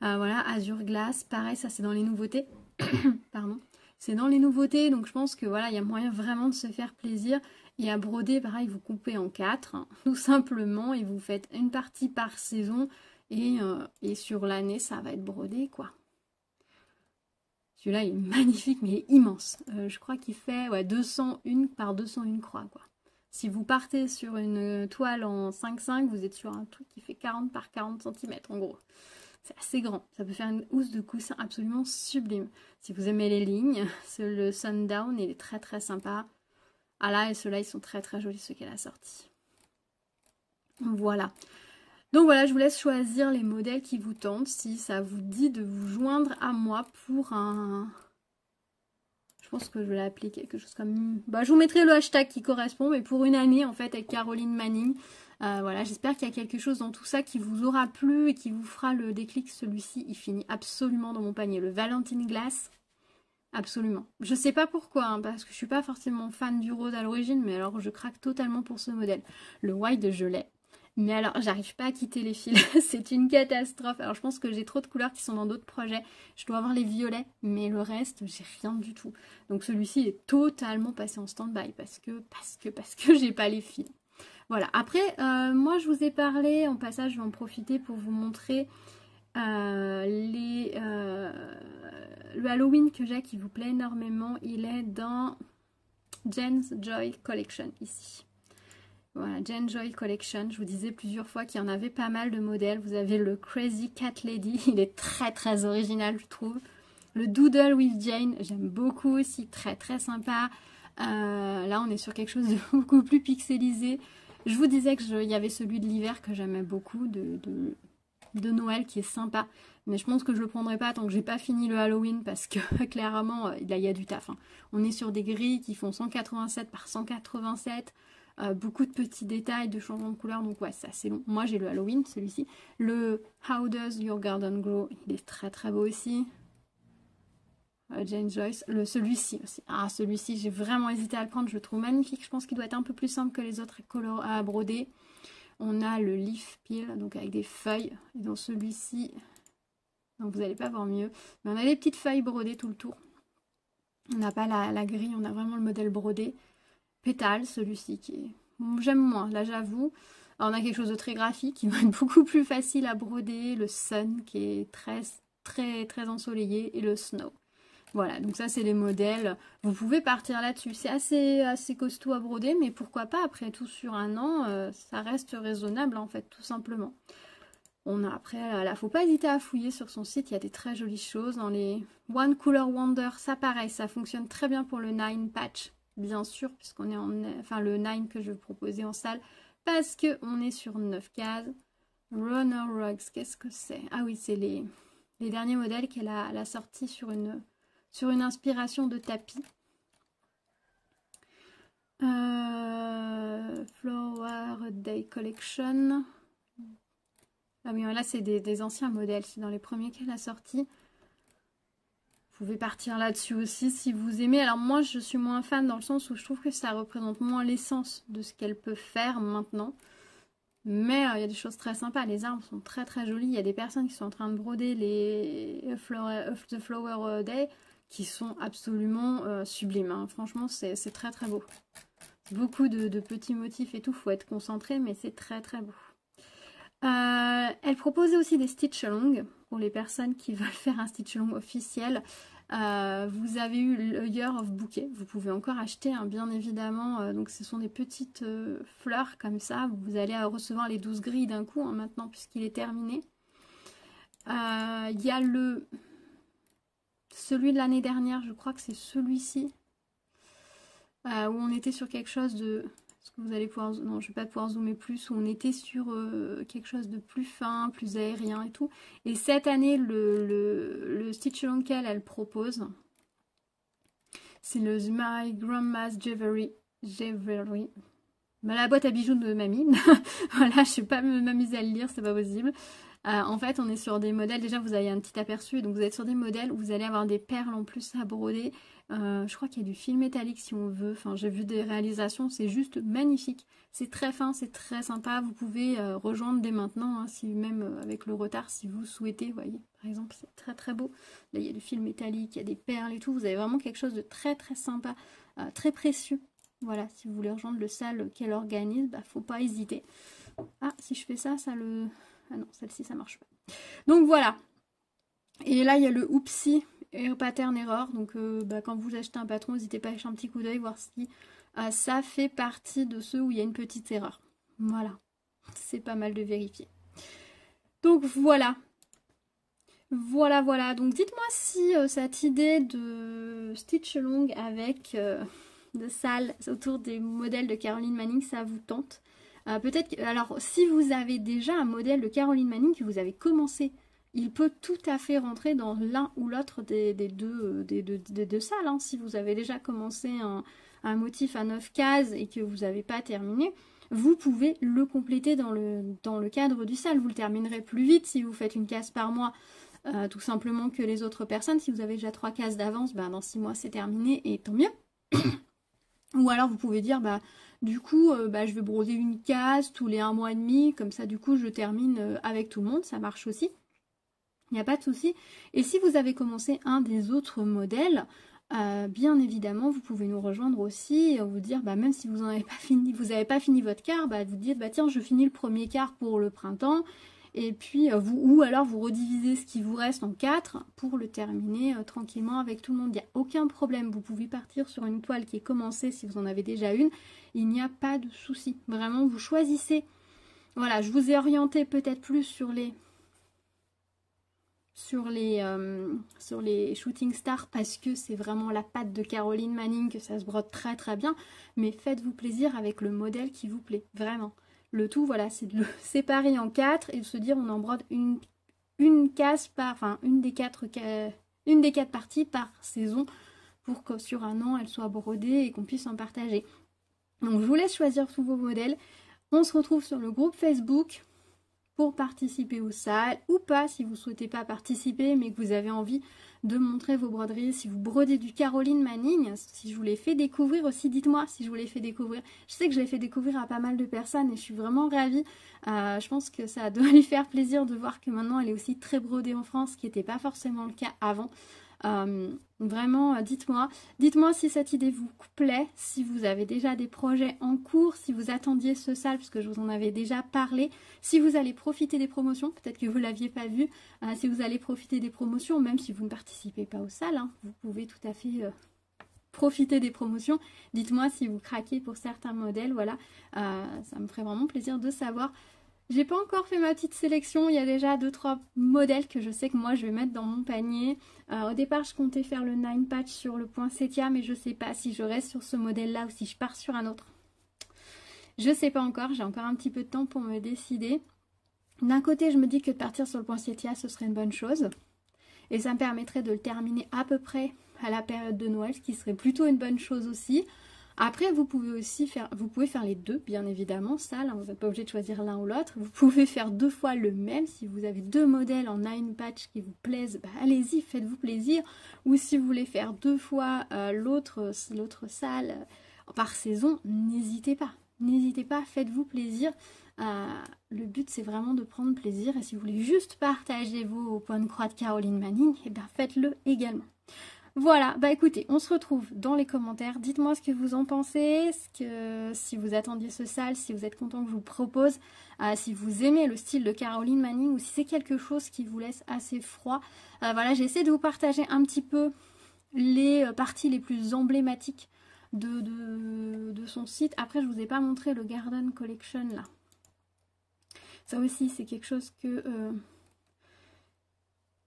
Speaker 1: Voilà, Azure Glass, pareil, ça c'est dans les nouveautés. Pardon. C'est dans les nouveautés, donc je pense que voilà, il y a moyen vraiment de se faire plaisir. Et à broder, pareil, vous coupez en 4, hein, tout simplement, et vous faites une partie par saison. Et sur l'année, ça va être brodé, quoi. Celui-là, il est magnifique, mais il est immense. Je crois qu'il fait 201 par 201 croix, quoi. Si vous partez sur une toile en 5,5, vous êtes sur un truc qui fait 40 par 40 cm, en gros. C'est assez grand, ça peut faire une housse de coussin absolument sublime. Si vous aimez les lignes, le Sundown, il est très très sympa. Ah là, et ceux-là, ils sont très très jolis, ceux qu'elle a sortis. Voilà. Donc voilà, je vous laisse choisir les modèles qui vous tentent. Si ça vous dit de vous joindre à moi pour un... Je pense que je vais l'appeler quelque chose comme... Bah, je vous mettrai le hashtag qui correspond, mais pour une année, en fait, avec Caroline Manning. Voilà, j'espère qu'il y a quelque chose dans tout ça qui vous aura plu et qui vous fera le déclic. Celui-ci, il finit absolument dans mon panier. Le Valentine Glass, absolument. Je sais pas pourquoi, hein, parce que je suis pas forcément fan du rose à l'origine, mais alors je craque totalement pour ce modèle. Le White, je l'ai. Mais alors, j'arrive pas à quitter les fils. C'est une catastrophe. Alors, je pense que j'ai trop de couleurs qui sont dans d'autres projets. Je dois avoir les violets, mais le reste, j'ai rien du tout. Donc, celui-ci est totalement passé en stand-by parce que j'ai pas les fils. Voilà. Après, moi, je vous ai parlé. En passage, je vais en profiter pour vous montrer le Halloween que j'ai qui vous plaît énormément. Il est dans Jen's Joy Collection, ici. Voilà, Jen's Joy Collection. Je vous disais plusieurs fois qu'il y en avait pas mal de modèles. Vous avez le Crazy Cat Lady. Il est très très original, je trouve. Le Doodle with Jane. J'aime beaucoup aussi. Très très sympa. Là, on est sur quelque chose de beaucoup plus pixelisé. Je vous disais qu'il y avait celui de l'hiver que j'aimais beaucoup. De Noël qui est sympa. Mais je pense que je le prendrai pas tant que j'ai pas fini le Halloween. Parce que clairement, là, il y a du taf. Hein. On est sur des grilles qui font 187 par 187. Beaucoup de petits détails, de changements de couleur, donc ouais, c'est assez long. Moi, j'ai le Halloween, celui-ci. Le How Does Your Garden Grow, il est très très beau aussi. Jane Joyce, celui-ci aussi. Ah, celui-ci, j'ai vraiment hésité à le prendre, je le trouve magnifique. Je pense qu'il doit être un peu plus simple que les autres à broder. On a le Leaf Peel, donc avec des feuilles. Et dans celui-ci, donc vous n'allez pas voir mieux. Mais on a des petites feuilles brodées tout le tour. On n'a pas la grille, on a vraiment le modèle brodé. Pétale, celui-ci qui est... J'aime moins, là j'avoue. On a quelque chose de très graphique qui va être beaucoup plus facile à broder. Le sun qui est très ensoleillé et le snow. Voilà, donc ça c'est les modèles. Vous pouvez partir là-dessus. C'est assez costaud à broder, mais pourquoi pas, après tout sur un an, ça reste raisonnable en fait, tout simplement. On a après, là, faut pas hésiter à fouiller sur son site, il y a des très jolies choses. Dans les One Color Wonder, ça pareil, ça fonctionne très bien pour le 9 patch, bien sûr, puisqu'on est enfin le 9 que je vais vous proposer en salle, parce qu'on est sur 9 cases. Runner Rugs, qu'est-ce que c'est? Ah oui, c'est les derniers modèles qu'elle a sortis sur une inspiration de tapis. Flower Day Collection. Ah oui, là c'est des anciens modèles, c'est dans les premiers qu'elle a sortis. Vous pouvez partir là-dessus aussi si vous aimez. Alors moi je suis moins fan dans le sens où je trouve que ça représente moins l'essence de ce qu'elle peut faire maintenant. Mais il y a des choses très sympas, les arbres sont très jolis. Il y a des personnes qui sont en train de broder les The Flower Day qui sont absolument sublimes. Hein. Franchement c'est très beau. Beaucoup de petits motifs et tout, faut être concentré, mais c'est très beau. Elle proposait aussi des stitch along pour les personnes qui veulent faire un stitch along officiel. Vous avez eu le Year of Bouquet, vous pouvez encore acheter hein, bien évidemment, donc ce sont des petites fleurs comme ça, vous allez recevoir les 12 grilles d'un coup hein, maintenant puisqu'il est terminé. Il y a celui de l'année dernière, je crois que c'est celui-ci, où on était sur quelque chose de... Vous allez pouvoir, non, je vais pas pouvoir zoomer plus, où on était sur quelque chose de plus fin, plus aérien et tout. Et cette année, le stitch along qu'elle propose, c'est le My Grandma's Jewelry. Bah, la boîte à bijoux de mamie. Voilà, je ne vais pas m'amuser à le lire, c'est pas possible. En fait, on est sur des modèles, déjà vous avez un petit aperçu, donc vous êtes sur des modèles où vous allez avoir des perles en plus à broder. Je crois qu'il y a du fil métallique si on veut, enfin j'ai vu des réalisations, c'est juste magnifique. C'est très fin, c'est très sympa, vous pouvez rejoindre dès maintenant, hein, si, même avec le retard si vous souhaitez, vous voyez, par exemple c'est très beau. Là il y a du fil métallique, il y a des perles et tout, vous avez vraiment quelque chose de très sympa, très précieux. Voilà, si vous voulez rejoindre le salle qu'elle organise, bah faut pas hésiter. Ah, si je fais ça, ça le... Ah non, celle-ci, ça marche pas. Donc voilà. Et là, il y a le Oopsie Pattern Error. Donc quand vous achetez un patron, n'hésitez pas à jeter un petit coup d'œil, voir si ça fait partie de ceux où il y a une petite erreur. Voilà. C'est pas mal de vérifier. Donc voilà. Voilà. Donc dites-moi si cette idée de stitch along avec de salles autour des modèles de Caroline Manning, ça vous tente. Peut-être que, alors si vous avez déjà un modèle de Caroline Manning que vous avez commencé, il peut tout à fait rentrer dans l'un ou l'autre des deux salles. Hein. Si vous avez déjà commencé un motif à 9 cases et que vous n'avez pas terminé, vous pouvez le compléter dans le cadre du salle. Vous le terminerez plus vite si vous faites une case par mois, tout simplement que les autres personnes. Si vous avez déjà 3 cases d'avance, ben, dans 6 mois c'est terminé et tant mieux. Ou alors vous pouvez dire, bah, du coup, je vais broder une case tous les 1 mois et demi, comme ça du coup je termine avec tout le monde, ça marche aussi. Il n'y a pas de souci. Et si vous avez commencé un des autres modèles, bien évidemment, vous pouvez nous rejoindre aussi et vous dire, bah, même si vous n'avez pas fini votre quart, bah, vous dites, bah, tiens, je finis le premier quart pour le printemps. Et puis, ou alors vous redivisez ce qui vous reste en 4 pour le terminer tranquillement avec tout le monde. Il n'y a aucun problème. Vous pouvez partir sur une toile qui est commencée si vous en avez déjà une. Il n'y a pas de souci. Vraiment, vous choisissez. Voilà, je vous ai orienté peut-être plus sur les shooting stars parce que c'est vraiment la patte de Caroline Manning, que ça se brode très bien. Mais faites-vous plaisir avec le modèle qui vous plaît. Vraiment. Le tout, voilà, c'est de le séparer en 4 et de se dire on en brode une case par, enfin une des 4 parties par saison pour que sur un an elle soit brodée et qu'on puisse en partager. Donc je vous laisse choisir tous vos modèles. On se retrouve sur le groupe Facebook pour participer aux salles ou pas si vous ne souhaitez pas participer mais que vous avez envie de montrer vos broderies. Si vous brodez du Caroline Manning, si je vous l'ai fait découvrir aussi, dites-moi si je vous l'ai fait découvrir. Je sais que je l'ai fait découvrir à pas mal de personnes et je suis vraiment ravie. Je pense que ça doit lui faire plaisir de voir que maintenant elle est aussi très brodée en France, ce qui n'était pas forcément le cas avant. Vraiment, dites-moi si cette idée vous plaît, si vous avez déjà des projets en cours, si vous attendiez ce sale, parce que je vous en avais déjà parlé, si vous allez profiter des promotions, peut-être que vous ne l'aviez pas vu, si vous allez profiter des promotions, même si vous ne participez pas aux salles, hein, vous pouvez tout à fait profiter des promotions. Dites-moi si vous craquez pour certains modèles, voilà, ça me ferait vraiment plaisir de savoir. J'ai pas encore fait ma petite sélection, il y a déjà 2-3 modèles que je sais que moi je vais mettre dans mon panier. Au départ je comptais faire le 9 patch sur le poinsettia, mais je sais pas si je reste sur ce modèle là ou si je pars sur un autre. Je sais pas encore, j'ai encore un petit peu de temps pour me décider. D'un côté je me dis que de partir sur le poinsettia ce serait une bonne chose. Et ça me permettrait de le terminer à peu près à la période de Noël, ce qui serait plutôt une bonne chose aussi. Après, vous pouvez aussi faire, les deux, bien évidemment, ça, là, vous n'êtes pas obligé de choisir l'un ou l'autre. Vous pouvez faire 2 fois le même. Si vous avez 2 modèles en 9 patch qui vous plaisent, bah, allez-y, faites-vous plaisir. Ou si vous voulez faire 2 fois l'autre salle par saison, n'hésitez pas. N'hésitez pas, faites-vous plaisir. Le but, c'est vraiment de prendre plaisir. Et si vous voulez juste partager vos points de croix de Caroline Manning, eh bien, faites-le également. Voilà, bah écoutez, on se retrouve dans les commentaires. Dites-moi ce que vous en pensez, si vous attendiez ce sale, si vous êtes content que je vous propose, si vous aimez le style de Caroline Manning ou si c'est quelque chose qui vous laisse assez froid. Voilà, j'ai essayé de vous partager un petit peu les parties les plus emblématiques de son site. Après, je vous ai pas montré le Garden Collection là. Ça aussi, c'est quelque chose que...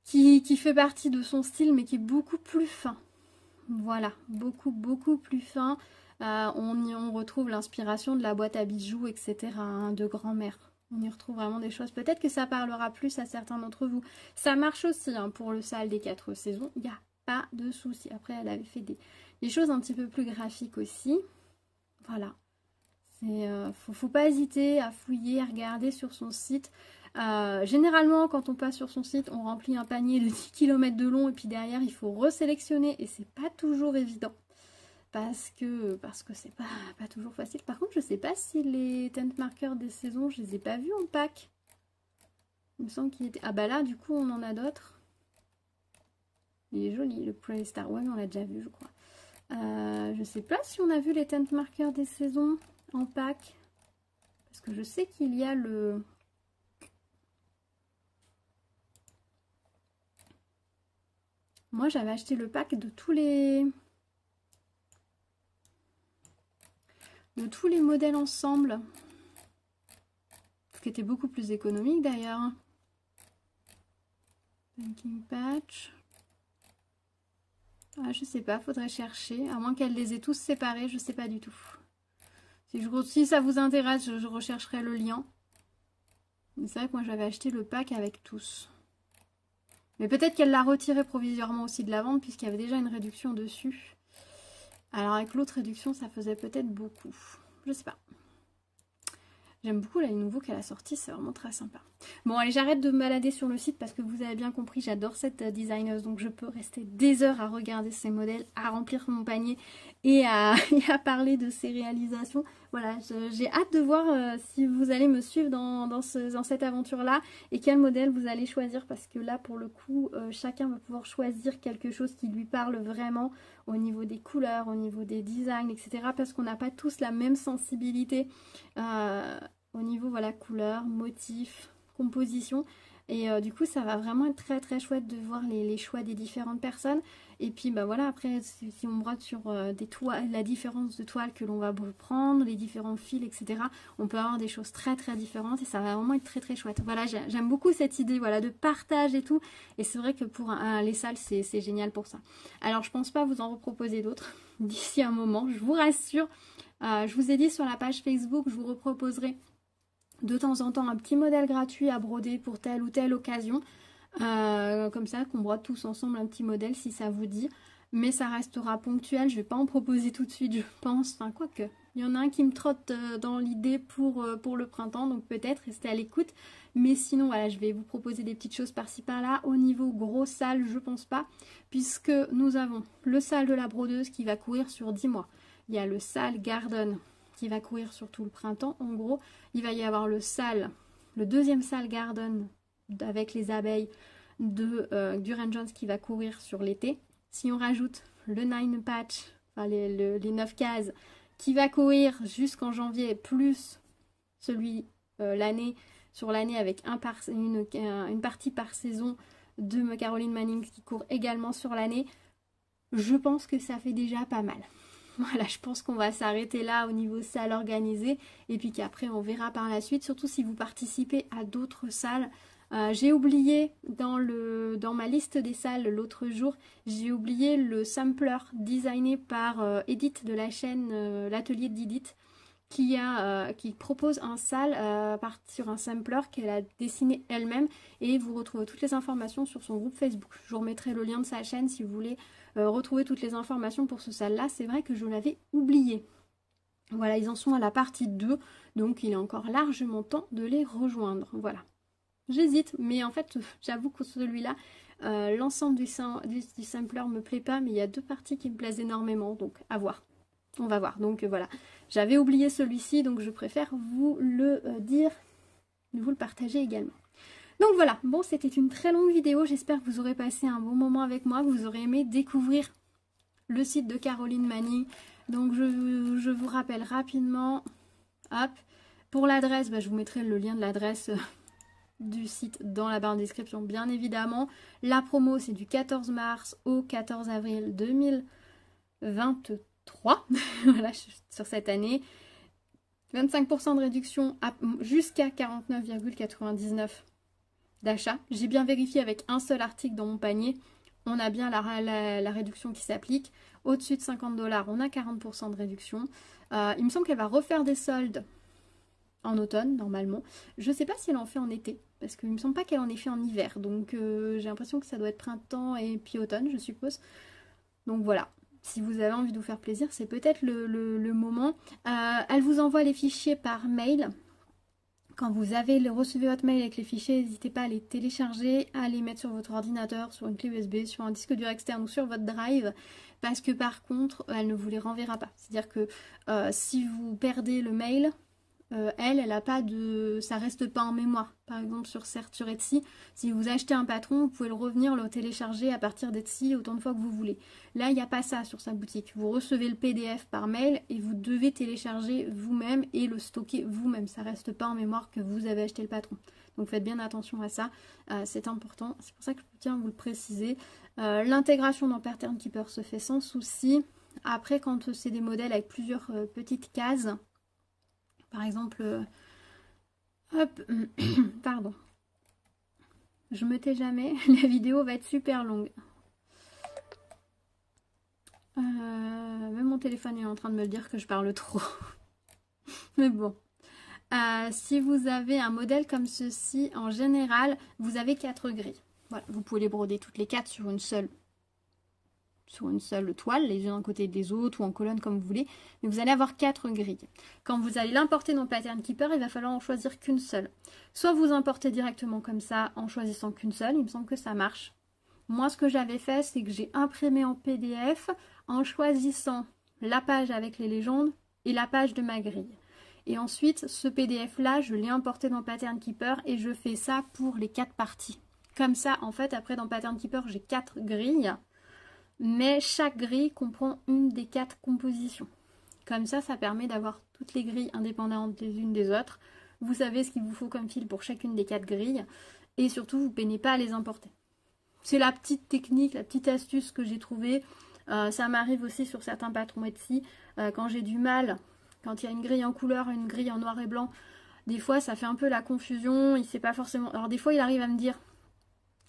Speaker 1: Qui fait partie de son style mais qui est beaucoup plus fin. Voilà, beaucoup plus fin. On retrouve l'inspiration de la boîte à bijoux, etc. hein, de grand-mère. On y retrouve vraiment des choses. Peut-être que ça parlera plus à certains d'entre vous. Ça marche aussi hein, pour le sale des 4 saisons. Il n'y a pas de souci. Après, elle avait fait des choses un petit peu plus graphiques aussi. Voilà. Faut pas hésiter à fouiller, à regarder sur son site. Généralement quand on passe sur son site on remplit un panier de 10 km de long et puis derrière il faut resélectionner et c'est pas toujours évident parce que c'est pas toujours facile. Par contre je sais pas si les tent markers des saisons je les ai pas vus en pack. Il me semble qu'il était... Ah bah là du coup on en a d'autres. Il est joli le Prairie Star, ouais mais on l'a déjà vu je crois. Je sais pas si on a vu les tent markers des saisons en pack parce que je sais qu'il y a le... Moi, j'avais acheté le pack de tous les modèles ensemble. Ce qui était beaucoup plus économique d'ailleurs. Banking patch. Ah, je sais pas, faudrait chercher. À moins qu'elle les ait tous séparés, je sais pas du tout. Si ça vous intéresse, je rechercherai le lien. Mais c'est vrai que moi, j'avais acheté le pack avec tous. Mais peut-être qu'elle l'a retiré provisoirement aussi de la vente puisqu'il y avait déjà une réduction dessus. Alors avec l'autre réduction, ça faisait peut-être beaucoup. Je sais pas. J'aime beaucoup la ligne nouveau qu'elle a sortie, c'est vraiment très sympa. Bon allez, j'arrête de me balader sur le site parce que vous avez bien compris, j'adore cette designeuse. Donc je peux rester des heures à regarder ces modèles, à remplir mon panier et à parler de ses réalisations. Voilà, j'ai hâte de voir si vous allez me suivre dans cette aventure-là et quel modèle vous allez choisir. Parce que là, pour le coup, chacun va pouvoir choisir quelque chose qui lui parle vraiment au niveau des couleurs, au niveau des designs, etc. Parce qu'on n'a pas tous la même sensibilité au niveau, voilà, couleur, motif, composition. Et du coup, ça va vraiment être très très chouette de voir les choix des différentes personnes. Et puis, bah voilà, après, si on brode sur des toiles, la différence de toile que l'on va prendre, les différents fils, etc., on peut avoir des choses très très différentes et ça va vraiment être très très chouette. Voilà, j'aime beaucoup cette idée, voilà, de partage et tout. Et c'est vrai que pour les salles, c'est génial pour ça. Alors, je pense pas vous en reproposer d'autres d'ici un moment, je vous rassure. Je vous ai dit sur la page Facebook, je vous reproposerai de temps en temps un petit modèle gratuit à broder pour telle ou telle occasion. Comme ça qu'on brode tous ensemble un petit modèle si ça vous dit. Mais ça restera ponctuel, je vais pas en proposer tout de suite je pense. Enfin quoique, il y en a un qui me trotte dans l'idée pour le printemps. Donc peut-être restez à l'écoute. Mais sinon, voilà, je vais vous proposer des petites choses par-ci par-là. Au niveau gros sale, je pense pas, puisque nous avons le sale de la brodeuse qui va courir sur 10 mois. Il y a le sale Garden qui va courir sur tout le printemps. En gros, il va y avoir le deuxième sale Garden avec les abeilles de Durand Jones qui va courir sur l'été. Si on rajoute le 9 patch, enfin les 9 cases, qui va courir jusqu'en janvier, plus celui sur l'année avec une partie par saison de Caroline Manning qui court également sur l'année, je pense que ça fait déjà pas mal. Voilà, je pense qu'on va s'arrêter là au niveau salle organisée et puis qu'après on verra par la suite, surtout si vous participez à d'autres salles. J'ai oublié dans ma liste des salles l'autre jour, j'ai oublié le sampler designé par Edith de la chaîne l'atelier d'Edith qui propose un salle sur un sampler qu'elle a dessiné elle-même et vous retrouvez toutes les informations sur son groupe Facebook. Je vous remettrai le lien de sa chaîne si vous voulez retrouver toutes les informations pour ce salle là. C'est vrai que je l'avais oublié. Voilà, ils en sont à la partie 2, donc il est encore largement temps de les rejoindre. Voilà. J'hésite, mais en fait, j'avoue que celui-là, l'ensemble du sampler me plaît pas, mais il y a 2 parties qui me plaisent énormément, donc à voir. On va voir. Donc voilà, j'avais oublié celui-ci, donc je préfère vous le dire, vous le partager également. Donc voilà, bon, c'était une très longue vidéo, j'espère que vous aurez passé un bon moment avec moi, que vous aurez aimé découvrir le site de Caroline Manning. Donc je vous rappelle rapidement, hop, pour l'adresse, je vous mettrai le lien de l'adresse du site dans la barre de description bien évidemment. La promo c'est du 14 mars au 14 avril 2023, voilà, sur cette année. 25% de réduction jusqu'à 49,99 d'achat. J'ai bien vérifié avec un seul article dans mon panier. On a bien la réduction qui s'applique. Au-dessus de 50 $, on a 40% de réduction. Il me semble qu'elle va refaire des soldes en automne, normalement. Je ne sais pas si elle en fait en été, parce qu'il ne me semble pas qu'elle en ait fait en hiver. Donc j'ai l'impression que ça doit être printemps et puis automne, je suppose. Donc voilà. Si vous avez envie de vous faire plaisir, c'est peut-être le moment. Elle vous envoie les fichiers par mail. Quand vous recevez votre mail avec les fichiers, n'hésitez pas à les télécharger, à les mettre sur votre ordinateur, sur une clé USB, sur un disque dur externe ou sur votre drive, parce que par contre, elle ne vous les renverra pas. C'est-à-dire que si vous perdez le mail, elle n'a pas de... ça reste pas en mémoire. Par exemple, sur Etsy, si vous achetez un patron, vous pouvez le télécharger à partir d'Etsy autant de fois que vous voulez. Là, il n'y a pas ça sur sa boutique. Vous recevez le PDF par mail et vous devez télécharger vous-même et le stocker vous-même. Ça reste pas en mémoire que vous avez acheté le patron. Donc faites bien attention à ça, c'est important. C'est pour ça que je tiens à vous le préciser. L'intégration dans Pattern Keeper se fait sans souci. Après, quand c'est des modèles avec plusieurs petites cases, par exemple, hop, pardon, je me tais jamais, la vidéo va être super longue. Même mon téléphone est en train de me dire que je parle trop. Mais bon. Si vous avez un modèle comme ceci, en général, vous avez 4 grilles. Voilà, vous pouvez les broder toutes les 4 sur une seule toile, les unes à côté des autres ou en colonne comme vous voulez, mais vous allez avoir 4 grilles. Quand vous allez l'importer dans Pattern Keeper, il va falloir en choisir qu'une seule. Soit vous importez directement comme ça en choisissant qu'une seule, il me semble que ça marche. Moi, ce que j'avais fait, c'est que j'ai imprimé en PDF en choisissant la page avec les légendes et la page de ma grille. Et ensuite, ce PDF-là, je l'ai importé dans Pattern Keeper et je fais ça pour les 4 parties. Comme ça, en fait, après dans Pattern Keeper, j'ai 4 grilles. Mais chaque grille comprend une des 4 compositions. Comme ça, ça permet d'avoir toutes les grilles indépendantes les unes des autres. Vous savez ce qu'il vous faut comme fil pour chacune des 4 grilles. Et surtout, vous ne peinez pas à les importer. C'est la petite technique, la petite astuce que j'ai trouvée. Ça m'arrive aussi sur certains patrons Etsy. Quand j'ai du mal, quand il y a une grille en couleur, une grille en noir et blanc, des fois, ça fait un peu la confusion. Il sait pas forcément... Alors des fois, il arrive à me dire...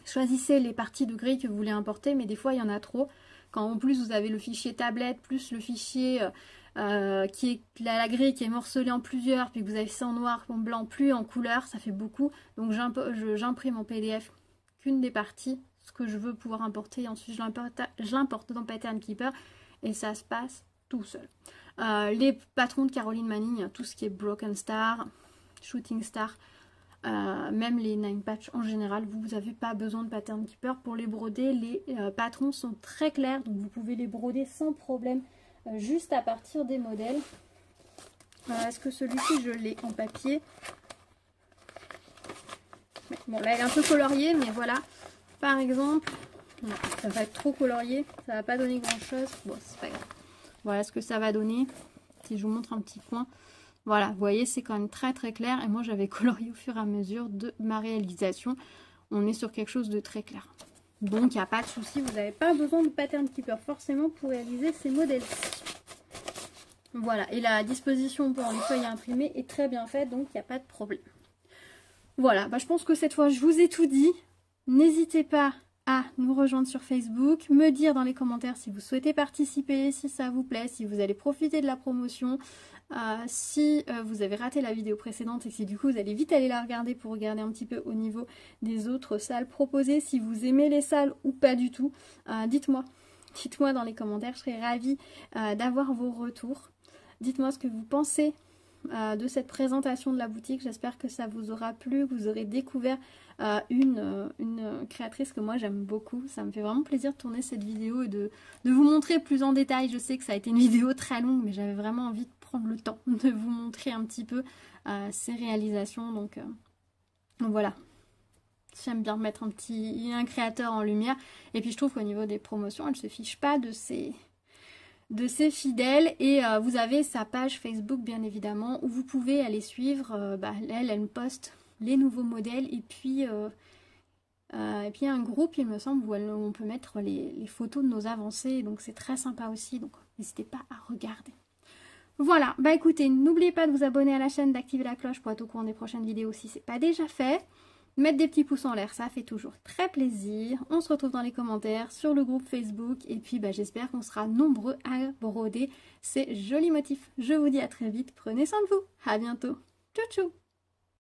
Speaker 1: Choisissez les parties de grille que vous voulez importer, mais des fois il y en a trop. Quand en plus vous avez le fichier tablette, plus le fichier qui est la grille qui est morcelée en plusieurs, puis que vous avez ça en noir, en blanc, plus en couleur, ça fait beaucoup. Donc j'imprime en PDF qu'une des parties, ce que je veux pouvoir importer, et ensuite je l'importe dans Pattern Keeper, et ça se passe tout seul. Les patrons de Caroline Manning, tout ce qui est Broken Star, Shooting Star, même les 9 patch en général, vous n'avez pas besoin de pattern keeper pour les broder. Les patrons sont très clairs, donc vous pouvez les broder sans problème juste à partir des modèles. Est-ce que celui-ci je l'ai en papier? Bon là il est un peu colorié, mais voilà, par exemple, non, ça va être trop colorié, ça va pas donner grand chose. Bon, c'est pas grave. Voilà ce que ça va donner. Si je vous montre un petit coin, voilà, vous voyez, c'est quand même très très clair. Et moi, j'avais colorié au fur et à mesure de ma réalisation. On est sur quelque chose de très clair. Donc, il n'y a pas de souci. Vous n'avez pas besoin de pattern keeper forcément pour réaliser ces modèles-ci. Voilà, et la disposition pour les feuilles à imprimer est très bien faite, donc il n'y a pas de problème. Voilà, bah, je pense que cette fois, je vous ai tout dit. N'hésitez pas à nous rejoindre sur Facebook, me dire dans les commentaires si vous souhaitez participer, si ça vous plaît, si vous allez profiter de la promotion, si vous avez raté la vidéo précédente et si du coup vous allez vite aller la regarder pour regarder un petit peu au niveau des autres salles proposées, si vous aimez les salles ou pas du tout, dites-moi dans les commentaires, je serais ravie d'avoir vos retours. Dites-moi ce que vous pensez de cette présentation de la boutique. J'espère que ça vous aura plu, que vous aurez découvert une créatrice que moi j'aime beaucoup. Ça me fait vraiment plaisir de tourner cette vidéo et de vous montrer plus en détail. Je sais que ça a été une vidéo très longue, mais j'avais vraiment envie de prendre le temps de vous montrer un petit peu ces réalisations. Donc voilà, j'aime bien mettre un créateur en lumière. Et puis je trouve qu'au niveau des promotions, elle ne se fiche pas de ses fidèles, et vous avez sa page Facebook bien évidemment où vous pouvez aller suivre. Elle me poste les nouveaux modèles, et puis il y a un groupe, il me semble, où on peut mettre les photos de nos avancées, donc c'est très sympa aussi, donc n'hésitez pas à regarder. Voilà, bah écoutez, n'oubliez pas de vous abonner à la chaîne, d'activer la cloche pour être au courant des prochaines vidéos si c'est pas déjà fait. Mettre des petits pouces en l'air, ça fait toujours très plaisir. On se retrouve dans les commentaires, sur le groupe Facebook. Et puis j'espère qu'on sera nombreux à broder ces jolis motifs. Je vous dis à très vite, prenez soin de vous. À bientôt. Tchou tchou.